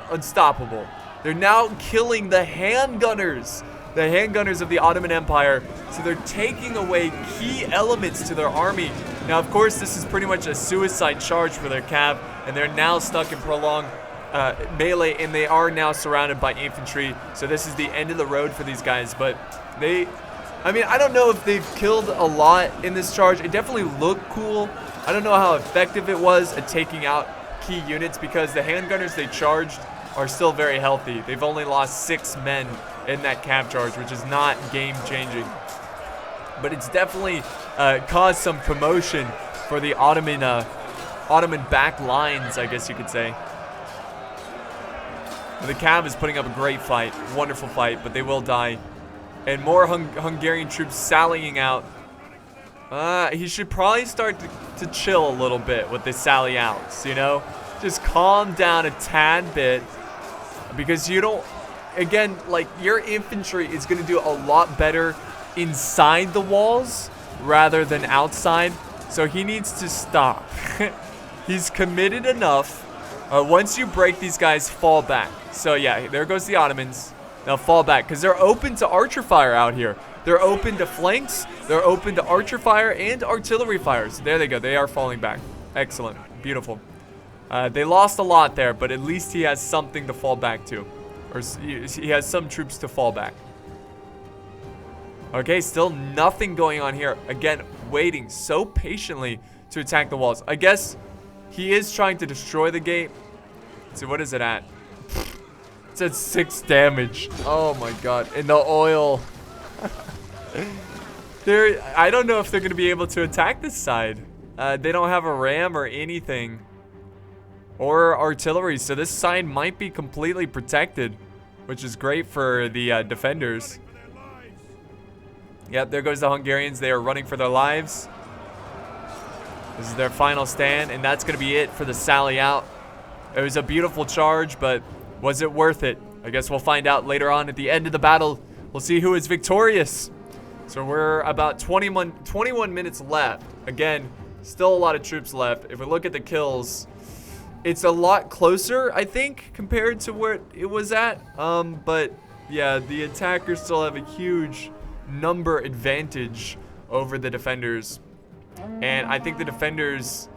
unstoppable. They're now killing the handgunners. The handgunners of the Ottoman Empire. So they're taking away key elements to their army. Now, of course, this is pretty much a suicide charge for their cav, and they're now stuck in prolonged melee, and they are now surrounded by infantry. So this is the end of the road for these guys. But I mean, I don't know if they've killed a lot in this charge. It definitely looked cool. I don't know how effective it was at taking out key units because the handgunners they charged are still very healthy. They've only lost 6 men in that cav charge, which is not game-changing. But it's definitely caused some commotion for the Ottoman back lines, I guess you could say. The cav is putting up a great fight, wonderful fight, but they will die. And more Hungarian troops sallying out. He should probably start to chill a little bit with the sally outs, you know? Just calm down a tad bit. Because you don't, again, like your infantry is going to do a lot better inside the walls rather than outside. So he needs to stop. He's committed enough. Once you break these guys, fall back. So yeah, there goes the Ottomans. Now fall back because they're open to archer fire out here. They're open to flanks. They're open to archer fire and artillery fires. There they go. They are falling back. Excellent. Beautiful. They lost a lot there, but at least he has something to fall back to. Or he has some troops to fall back. Okay, still nothing going on here. Again, waiting so patiently to attack the walls. I guess he is trying to destroy the gate. Let's see, what is it at? It's at 6 damage. Oh my god. And the oil. I don't know if they're going to be able to attack this side. They don't have a ram or anything. Or artillery, so this side might be completely protected, which is great for the defenders. Yep, there goes the Hungarians. They are running for their lives. This is their final stand, and that's going to be it for the sally out. It was a beautiful charge, but was it worth it? I guess we'll find out later on at the end of the battle. We'll see who is victorious. So we're about 21 minutes left. Again, still a lot of troops left. If we look at the kills, it's a lot closer, I think, compared to where it was at. But yeah, the attackers still have a huge number advantage over the defenders. And I think the defenders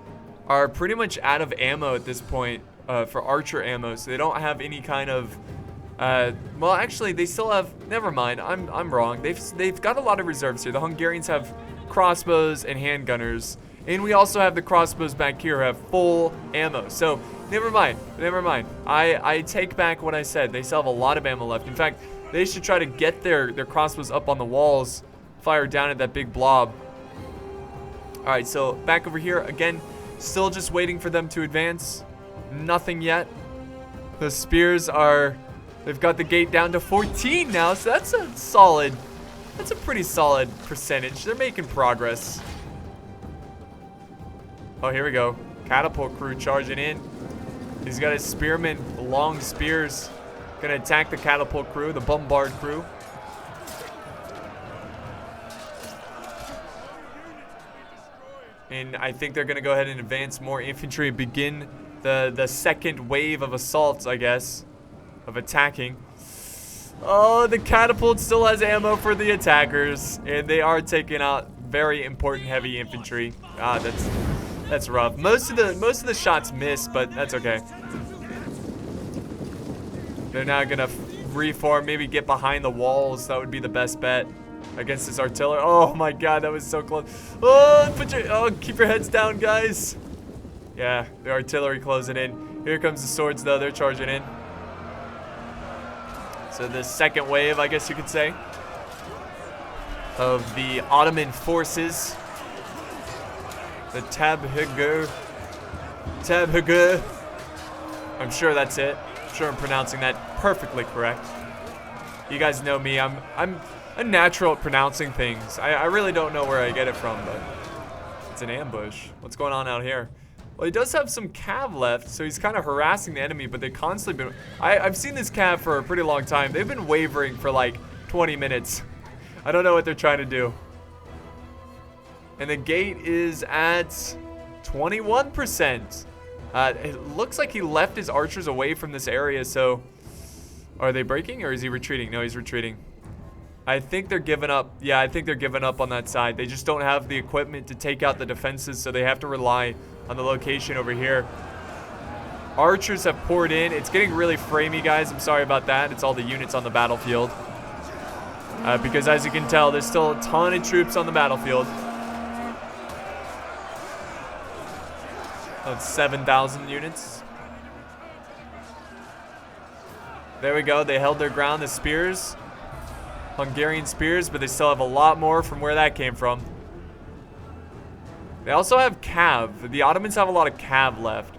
are pretty much out of ammo at this point for archer ammo. So they don't have any kind of, well, actually, they still have, never mind, I'm wrong. They've got a lot of reserves here. The Hungarians have crossbows and handgunners. And we also have the crossbows back here who have full ammo. So, never mind. I take back what I said. They still have a lot of ammo left. In fact, they should try to get their crossbows up on the walls, fire down at that big blob. Alright, so back over here. Again, still just waiting for them to advance. Nothing yet. The spears are, they've got the gate down to 14 now. So that's a pretty solid percentage. They're making progress. Oh, here we go. Catapult crew charging in. He's got his spearmen, long spears. Gonna attack the catapult crew, the bombard crew. And I think they're gonna go ahead and advance more infantry and begin the second wave of assaults, I guess, of attacking. Oh, the catapult still has ammo for the attackers, and they are taking out very important heavy infantry. Ah, that's rough. Most of the shots miss, but that's okay. They're now gonna reform, maybe get behind the walls. That would be the best bet against this artillery. Oh my god, that was so close. Oh, keep your heads down, guys. Yeah, the artillery closing in. Here comes the swords, though. They're charging in. So the second wave, I guess you could say, of the Ottoman forces. The Tabhügür. I'm sure that's it. sure I'm pronouncing that perfectly correct. You guys know me. I'm a natural at pronouncing things. I really don't know where I get it from, but it's an ambush. What's going on out here? Well, he does have some cav left, so he's kind of harassing the enemy, but they constantly been... I've seen this cav for a pretty long time. They've been wavering for like 20 minutes. I don't know what they're trying to do. And the gate is at 21%. It looks like he left his archers away from this area, so... Are they breaking or is he retreating? No, he's retreating. I think they're giving up. Yeah, I think they're giving up on that side. They just don't have the equipment to take out the defenses, so they have to rely on the location over here. Archers have poured in. It's getting really framey, guys. I'm sorry about that. It's all the units on the battlefield. Because as you can tell, there's still a ton of troops on the battlefield. That's 7,000 units. There we go. They held their ground. The spears. Hungarian spears, but they still have a lot more from where that came from. They also have cav. The Ottomans have a lot of cav left.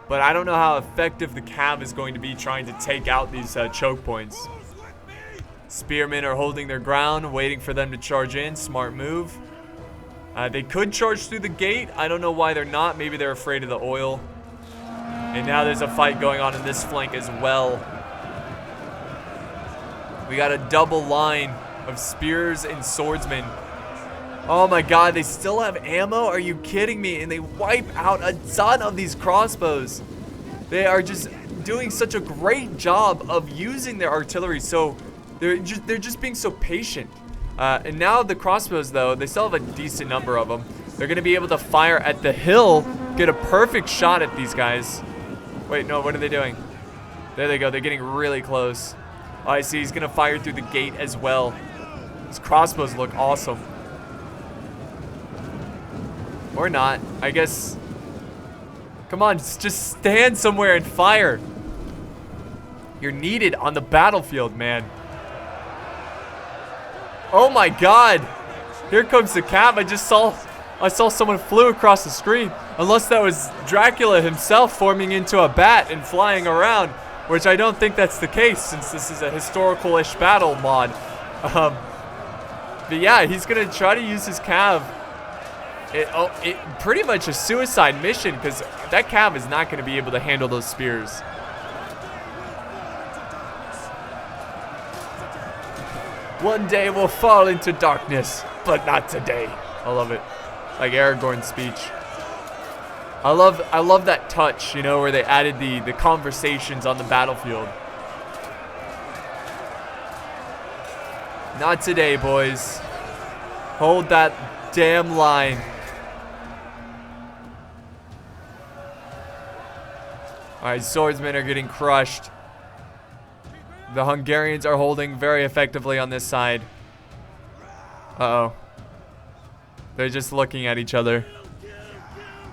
But I don't know how effective the cav is going to be trying to take out these choke points. Spearmen are holding their ground, waiting for them to charge in. Smart move. They could charge through the gate. I don't know why they're not. Maybe they're afraid of the oil. And now there's a fight going on in this flank as well. We got a double line of spears and swordsmen. Oh my god, they still have ammo? Are you kidding me? And they wipe out a ton of these crossbows. They are just doing such a great job of using their artillery. So they're just being so patient. And now the crossbows, though, they still have a decent number of them. They're going to be able to fire at the hill, get a perfect shot at these guys. Wait, no, what are they doing? There they go. They're getting really close. Oh, I see. He's going to fire through the gate as well. His crossbows look awesome. Or not. I guess. Come on, just stand somewhere and fire. You're needed on the battlefield, man. Oh my god. Here comes the cav. I saw someone flew across the screen. Unless that was Dracula himself forming into a bat and flying around. Which I don't think that's the case, since this is a historical-ish battle mod. But yeah, he's going to try to use his cav. It pretty much a suicide mission, because that cav is not going to be able to handle those spears. One day we'll fall into darkness, but not today. I love it. Like Aragorn's speech. I love that touch, you know, where they added the conversations on the battlefield. Not today, boys. Hold that damn line. Alright, swordsmen are getting crushed. The Hungarians are holding very effectively on this side. Uh-oh. They're just looking at each other.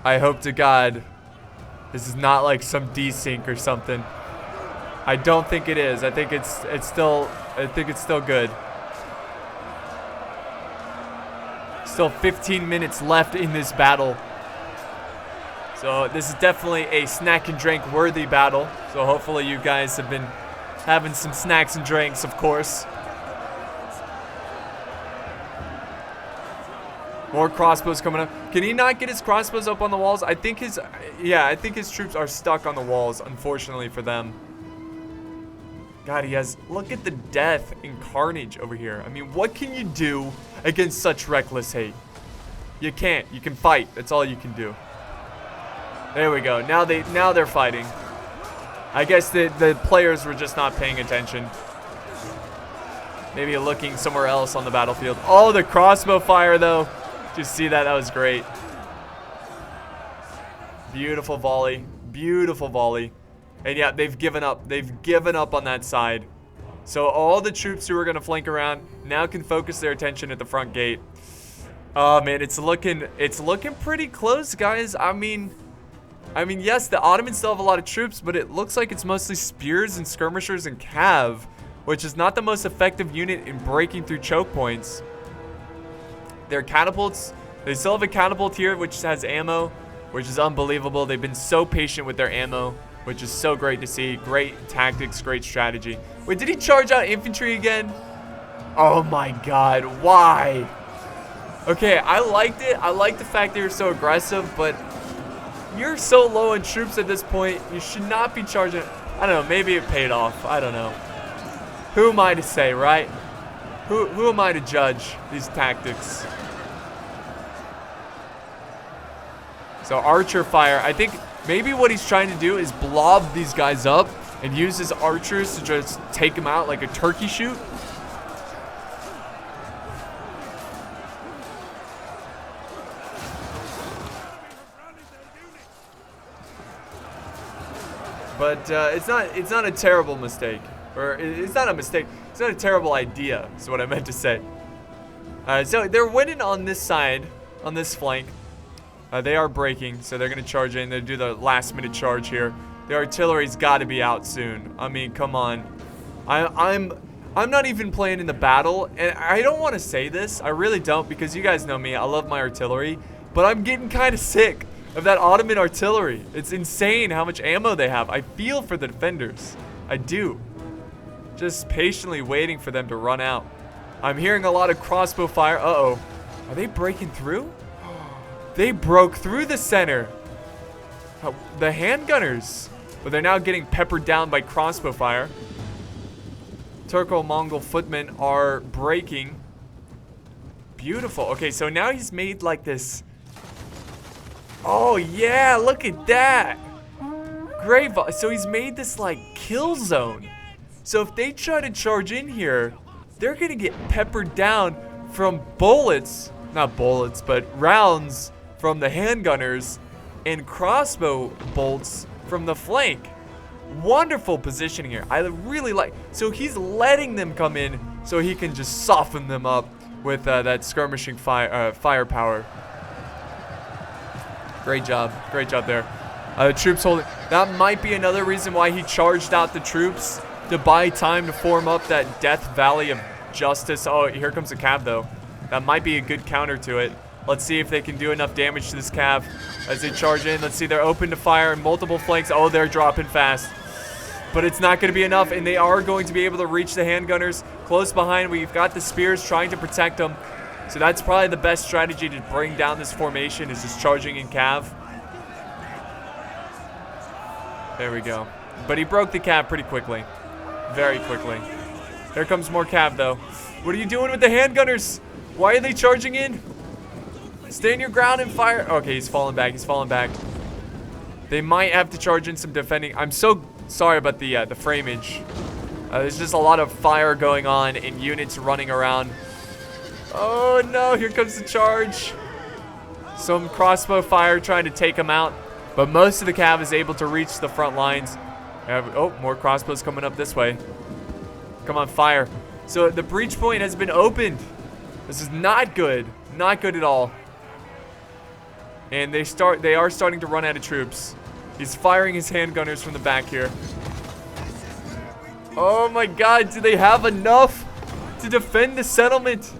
I hope to God this is not like some desync or something. I don't think it is. I think it's still good. Still 15 minutes left in this battle. So this is definitely a snack and drink worthy battle. So hopefully you guys have been having some snacks and drinks, of course. More crossbows coming up. Can he not get his crossbows up on the walls? I think his troops are stuck on the walls, unfortunately for them. God, look at the death and carnage over here. I mean, what can you do against such reckless hate? You can't. You can fight. That's all you can do. There we go. Now they're fighting. I guess the players were just not paying attention. Maybe looking somewhere else on the battlefield. Oh, the crossbow fire, though. Just see that. That was great. Beautiful volley. Beautiful volley. And yeah, they've given up. They've given up on that side. So all the troops who are going to flank around now can focus their attention at the front gate. Oh, man, it's looking pretty close, guys. I mean, yes, the Ottomans still have a lot of troops, but it looks like it's mostly spears and skirmishers and cav, which is not the most effective unit in breaking through choke points. Their catapults, they still have a catapult here which has ammo, which is unbelievable. They've been so patient with their ammo. which is so great to see. Great tactics, great strategy. Wait, did he charge out infantry again? Oh my god, why? Okay, I liked it. I like the fact they were so aggressive, but you're so low in troops at this point. You should not be charging. I don't know, maybe it paid off. I don't know. Who am I to say, right? Who am I to judge these tactics? So archer fire. I think maybe what he's trying to do is blob these guys up and use his archers to just take them out like a turkey shoot. But it's not a terrible mistake, or it's not a mistake. It's not a terrible idea. Is what I meant to say. So they're winning on this side, on this flank. They are breaking, so they're gonna charge in. They do the last-minute charge here. The artillery's got to be out soon. I mean, come on. I'm not even playing in the battle, and I don't want to say this. I really don't, because you guys know me. I love my artillery, but I'm getting kind of sick of that Ottoman artillery. It's insane how much ammo they have. I feel for the defenders. I do. Just patiently waiting for them to run out. I'm hearing a lot of crossbow fire. Uh-oh. Are they breaking through? They broke through the center. The handgunners. But they're now getting peppered down by crossbow fire. Turco-Mongol footmen are breaking. Beautiful. Okay, so now he's made like this. Oh, yeah, look at that. Great. So he's made this, like, kill zone. So if they try to charge in here, they're going to get peppered down from bullets. Not bullets, but rounds from the handgunners and crossbow bolts from the flank. Wonderful positioning here. I really like. So he's letting them come in so he can just soften them up with that skirmishing firepower. Great job there. The troops holding. That might be another reason why he charged out the troops, to buy time to form up that Death Valley of Justice. Oh, here comes the cav though. That might be a good counter to it. Let's see if they can do enough damage to this cav as they charge in. Let's see, they're open to fire in multiple flanks. Oh, they're dropping fast. But it's not going to be enough, and they are going to be able to reach the handgunners close behind. We've got the spears trying to protect them. So that's probably the best strategy to bring down this formation, is just charging in cav. There we go. But he broke the cav pretty quickly. Very quickly. Here comes more cav, though. What are you doing with the handgunners? Why are they charging in? Stand your ground and fire. Okay, he's falling back. He's falling back. They might have to charge in some defending. I'm so sorry about the frameage. There's just a lot of fire going on and units running around. Oh no, here comes the charge. Some crossbow fire trying to take them out. But most of the cav is able to reach the front lines. Oh, more crossbows coming up this way. Come on, fire. So the breach point has been opened. This is not good. Not good at all. And they are starting to run out of troops. He's firing his handgunners from the back here. Oh my god, do they have enough to defend the settlement?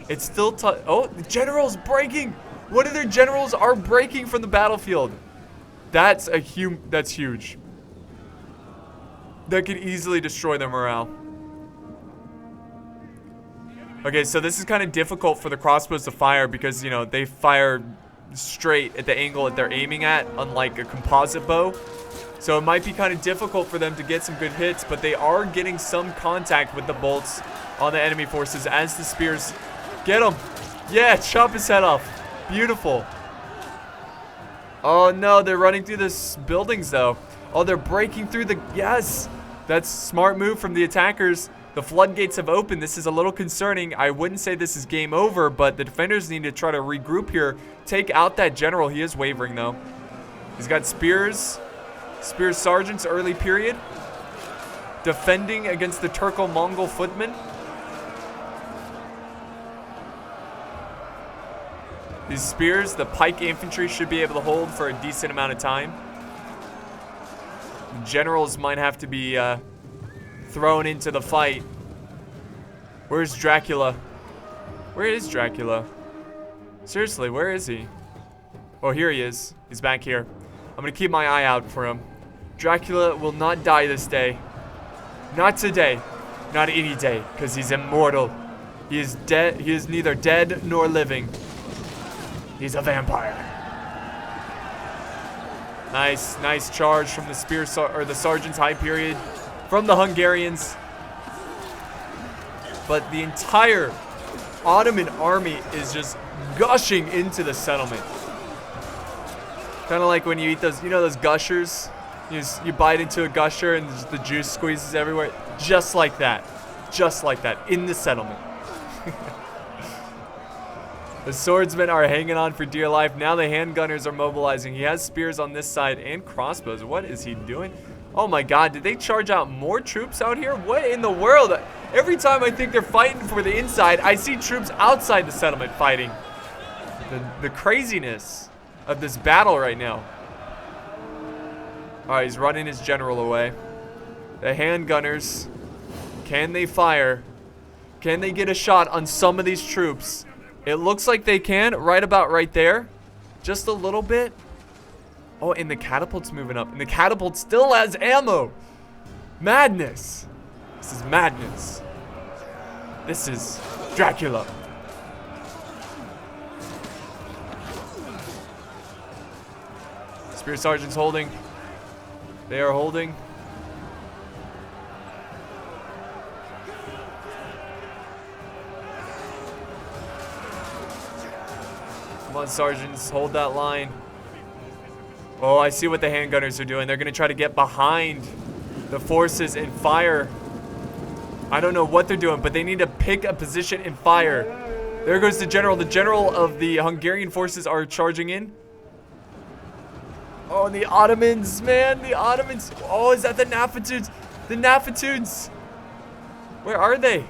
It's still oh, the general's breaking. One of their generals are breaking from the battlefield. That's huge. That could easily destroy their morale. Okay, so this is kind of difficult for the crossbows to fire because, you know, they fire straight at the angle that they're aiming at, unlike a composite bow. So it might be kind of difficult for them to get some good hits, but they are getting some contact with the bolts on the enemy forces as the spears get him. Yeah, chop his head off. Beautiful. Oh no, they're running through the buildings though. Oh, they're breaking through the, yes, that's a smart move from the attackers. The floodgates have opened. This is a little concerning. I wouldn't say this is game over, but the defenders need to try to regroup here. Take out that general. He is wavering though. He's got spears. Spear sergeants early period. Defending against the Turco-Mongol footmen. These spears, the pike infantry should be able to hold for a decent amount of time. The generals might have to be thrown into the fight. Where's Dracula? Where is Dracula? Seriously, where is he? Oh, here he is. He's back here. I'm gonna keep my eye out for him. Dracula will not die this day. Not today. Not any day, because he's immortal. He is dead. He is neither dead nor living. He's a vampire. Nice charge from the the sergeant's high period from the Hungarians. But the entire Ottoman army is just gushing into the settlement. Kind of like when you eat those, you know, those gushers. You bite into a gusher and the juice squeezes everywhere. Just like that. Just like that. In the settlement. The swordsmen are hanging on for dear life. Now the handgunners are mobilizing. He has spears on this side and crossbows. What is he doing? Oh my god, did they charge out more troops out here? What in the world? Every time I think they're fighting for the inside, I see troops outside the settlement fighting. The craziness of this battle right now. Alright, he's running his general away. The handgunners, can they fire? Can they get a shot on some of these troops? It looks like they can, right about right there. Just a little bit. Oh, and the catapult's moving up. And the catapult still has ammo. Madness. This is madness. This is Dracula. Spear sergeant's holding. They are holding. Come on, sergeants, hold that line. Oh, I see what the handgunners are doing. They're going to try to get behind the forces and fire. I don't know what they're doing, but they need to pick a position and fire. There goes the general. The general of the Hungarian forces are charging in. Oh, and the Ottomans, man, the Ottomans. Oh, is that the Nafatudes? The Nafatudes. Where are they?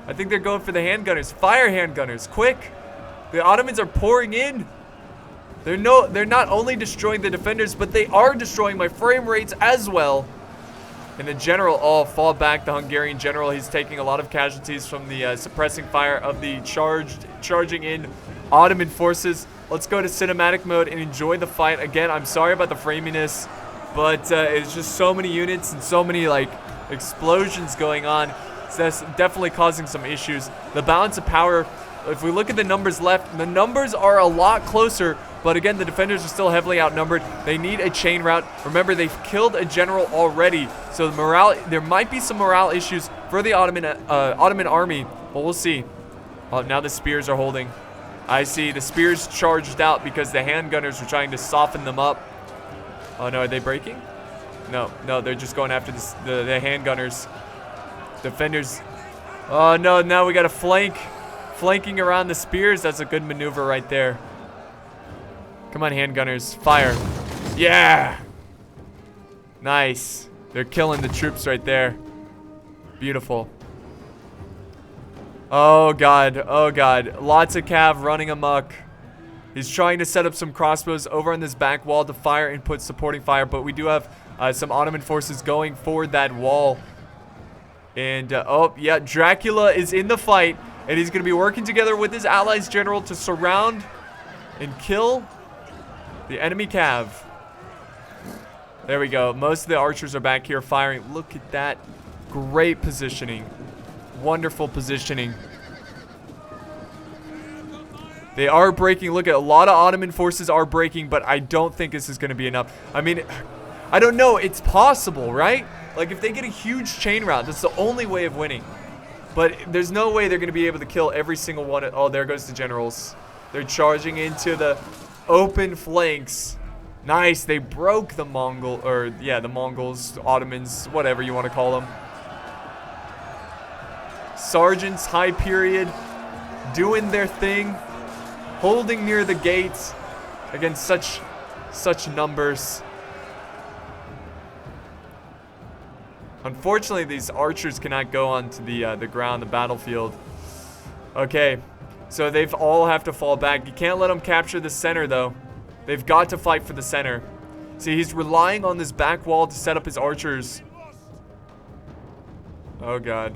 I think they're going for the handgunners. Fire handgunners, quick. The Ottomans are pouring in. They're not only destroying the defenders, but they are destroying my frame rates as well. And the general, oh, fall back. The Hungarian general, he's taking a lot of casualties from the suppressing fire of the charging in Ottoman forces. Let's go to cinematic mode and enjoy the fight. Again, I'm sorry about the framiness, but it's just so many units and so many like explosions going on. So that's definitely causing some issues. The balance of power, if we look at the numbers left, the numbers are a lot closer, but again, the defenders are still heavily outnumbered. They need a chain route. Remember, they've killed a general already, so the morale, there might be some morale issues for the Ottoman army, but we'll see. Oh, now the spears are holding. I see the spears charged out because the handgunners were trying to soften them up. Oh no, are they breaking? No, they're just going after the handgunners. Defenders. Oh no, now we got a flanking around the spears. That's a good maneuver right there. Come on, handgunners, fire. Yeah! Nice. They're killing the troops right there. Beautiful. Oh god, oh god. Lots of cav running amok. He's trying to set up some crossbows over on this back wall to fire and put supporting fire, but we do have some Ottoman forces going for that wall. And, oh, yeah, Dracula is in the fight, and he's going to be working together with his allies general to surround and kill the enemy cav. There we go. Most of the archers are back here firing. Look at that. Great positioning. Wonderful positioning. They are breaking. Look at a lot of Ottoman forces are breaking, but I don't think this is going to be enough. I mean, I don't know. It's possible, right? Like, if they get a huge chain route, that's the only way of winning. But there's no way they're going to be able to kill every single one. Oh, there goes the generals. They're charging into the open flanks. Nice. They broke the Mongol, or yeah, the Mongols, Ottomans, whatever you want to call them. Sergeants, high period, doing their thing, holding near the gates against such numbers. Unfortunately, these archers cannot go onto the ground, the battlefield. Okay, so they've all have to fall back. You can't let them capture the center, though. They've got to fight for the center. See, he's relying on this back wall to set up his archers. Oh, God.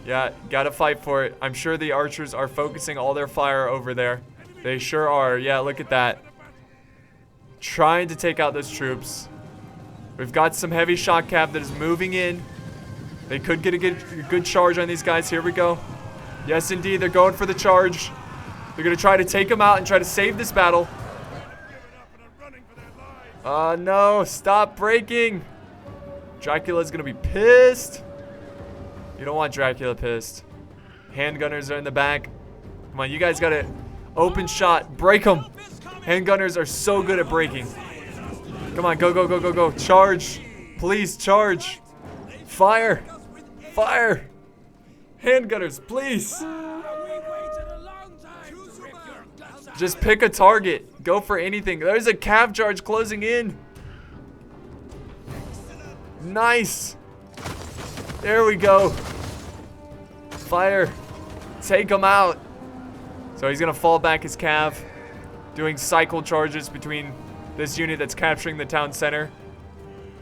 Yeah, gotta fight for it. I'm sure the archers are focusing all their fire over there. They sure are. Yeah, look at that. Trying to take out those troops. We've got some heavy shock cav that is moving in. They could get a good charge on these guys. Here we go. Yes, indeed. They're going for the charge. They're going to try to take them out and try to save this battle. No. Stop breaking. Dracula's going to be pissed. You don't want Dracula pissed. Handgunners are in the back. Come on, you guys got to open shot. Break them. Handgunners are so good at breaking. Come on, go, go, go, go, go. Charge. Please, charge. Fire. Fire. Handgunners, please. Just pick a target. Go for anything. There's a cav charge closing in. Nice. There we go. Fire. Take him out. So he's going to fall back his cav. Doing cycle charges between this unit that's capturing the town center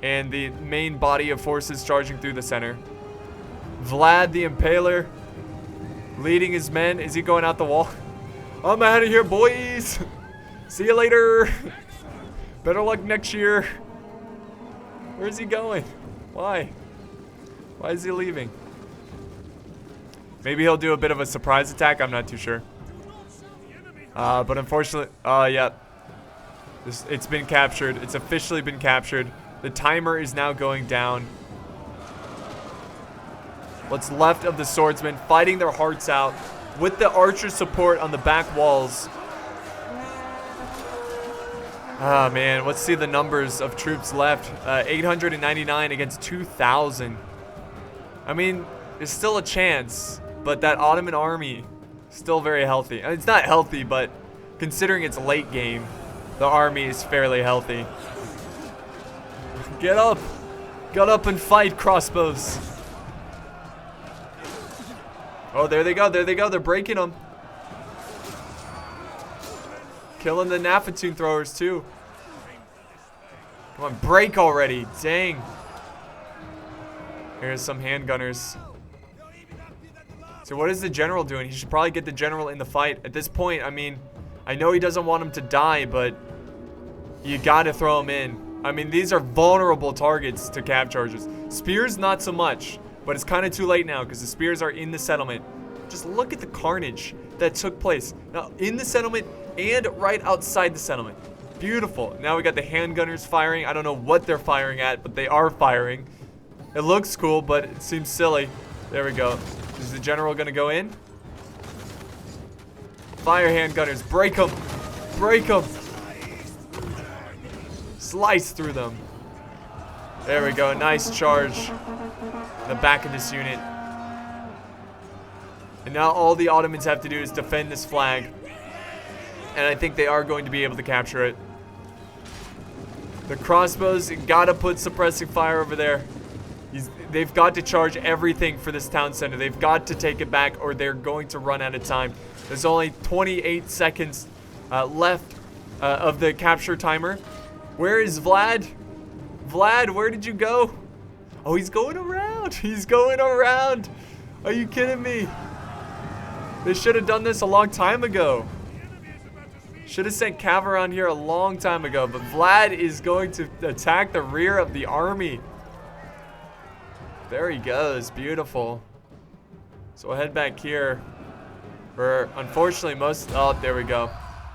and the main body of forces charging through the center. Vlad the Impaler leading his men. Is he going out the wall? I'm out of here, boys. See you later. Better luck next year. Where's he going? Why? Why is he leaving? Maybe he'll do a bit of a surprise attack. I'm not too sure. But unfortunately, yeah. It's been captured. It's officially been captured. The timer is now going down. What's left of the swordsmen fighting their hearts out with the archer support on the back walls. Ah, man. Let's see the numbers of troops left. 899 against 2,000. I mean, there's still a chance, but that Ottoman army still very healthy. It's not healthy, but considering it's late game, the army is fairly healthy. Get up. Get up and fight, crossbows. Oh, there they go. There they go. They're breaking them. Killing the Nafatoon throwers, too. Come on, break already. Dang. Here's some handgunners. So what is the general doing? He should probably get the general in the fight. At this point, I mean, I know he doesn't want him to die, but you gotta throw him in. I mean, these are vulnerable targets to cav charges. Spears, not so much, but it's kind of too late now because the spears are in the settlement. Just look at the carnage that took place. Now, in the settlement and right outside the settlement. Beautiful. Now we got the handgunners firing. I don't know what they're firing at, but they are firing. It looks cool, but it seems silly. There we go. Is the general gonna go in? Fire handgunners. Break them. Break them. Slice through them. There we go. Nice charge. The back of this unit. And now all the Ottomans have to do is defend this flag. And I think they are going to be able to capture it. The crossbows, gotta put suppressing fire over there. They've got to charge everything for this town center. They've got to take it back or they're going to run out of time. There's only 28 seconds left of the capture timer. Where is Vlad? Vlad, where did you go? Oh, he's going around. He's going around. Are you kidding me? They should have done this a long time ago. Should have sent cav around here a long time ago. But Vlad is going to attack the rear of the army. There he goes. Beautiful. So we'll head back here. For unfortunately most... Oh, there we go.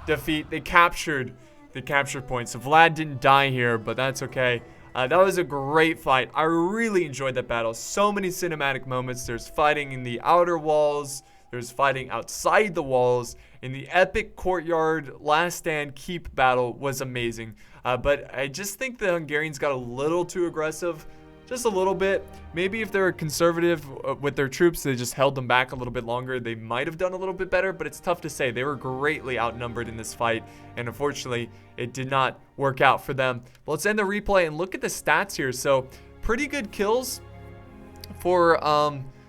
Defeat. They captured the capture point. So Vlad didn't die here, but that's okay. That was a great fight. I really enjoyed that battle. So many cinematic moments. There's fighting in the outer walls. There's fighting outside the walls. In the epic courtyard last stand keep battle was amazing. But I just think the Hungarians got a little too aggressive. Just a little bit. Maybe if they were conservative with their troops, they just held them back a little bit longer, they might have done a little bit better, but it's tough to say. They were greatly outnumbered in this fight, and unfortunately, it did not work out for them. But let's end the replay and look at the stats here. So, pretty good kills for,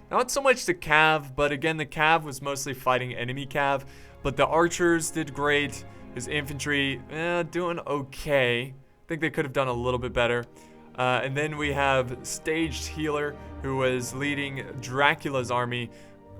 not so much the cav, but again, the cav was mostly fighting enemy cav, but the archers did great. His infantry, doing okay. I think they could have done a little bit better. And then we have Staged Healer, who was leading Dracula's army.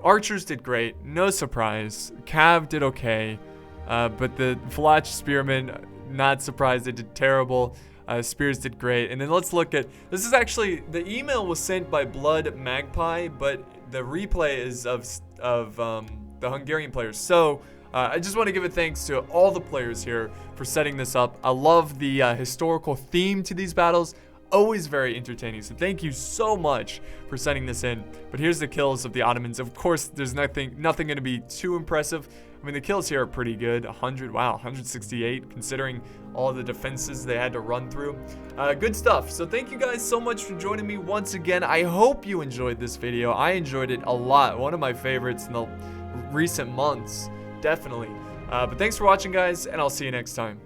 Archers did great, no surprise. Cav did okay, but the Vlach Spearmen not surprised. They did terrible. Spears did great. And then let's look at, this is actually, the email was sent by Blood Magpie, but the replay is of the Hungarian players. So I just want to give a thanks to all the players here for setting this up. I love the historical theme to these battles. Always very entertaining. So thank you so much for sending this in. But here's the kills of the Ottomans. Of course, there's nothing going to be too impressive. I mean, the kills here are pretty good. 100, wow, 168, considering all the defenses they had to run through. Good stuff. So thank you guys so much for joining me once again. I hope you enjoyed this video. I enjoyed it a lot. One of my favorites in the recent months, definitely. But thanks for watching, guys, and I'll see you next time.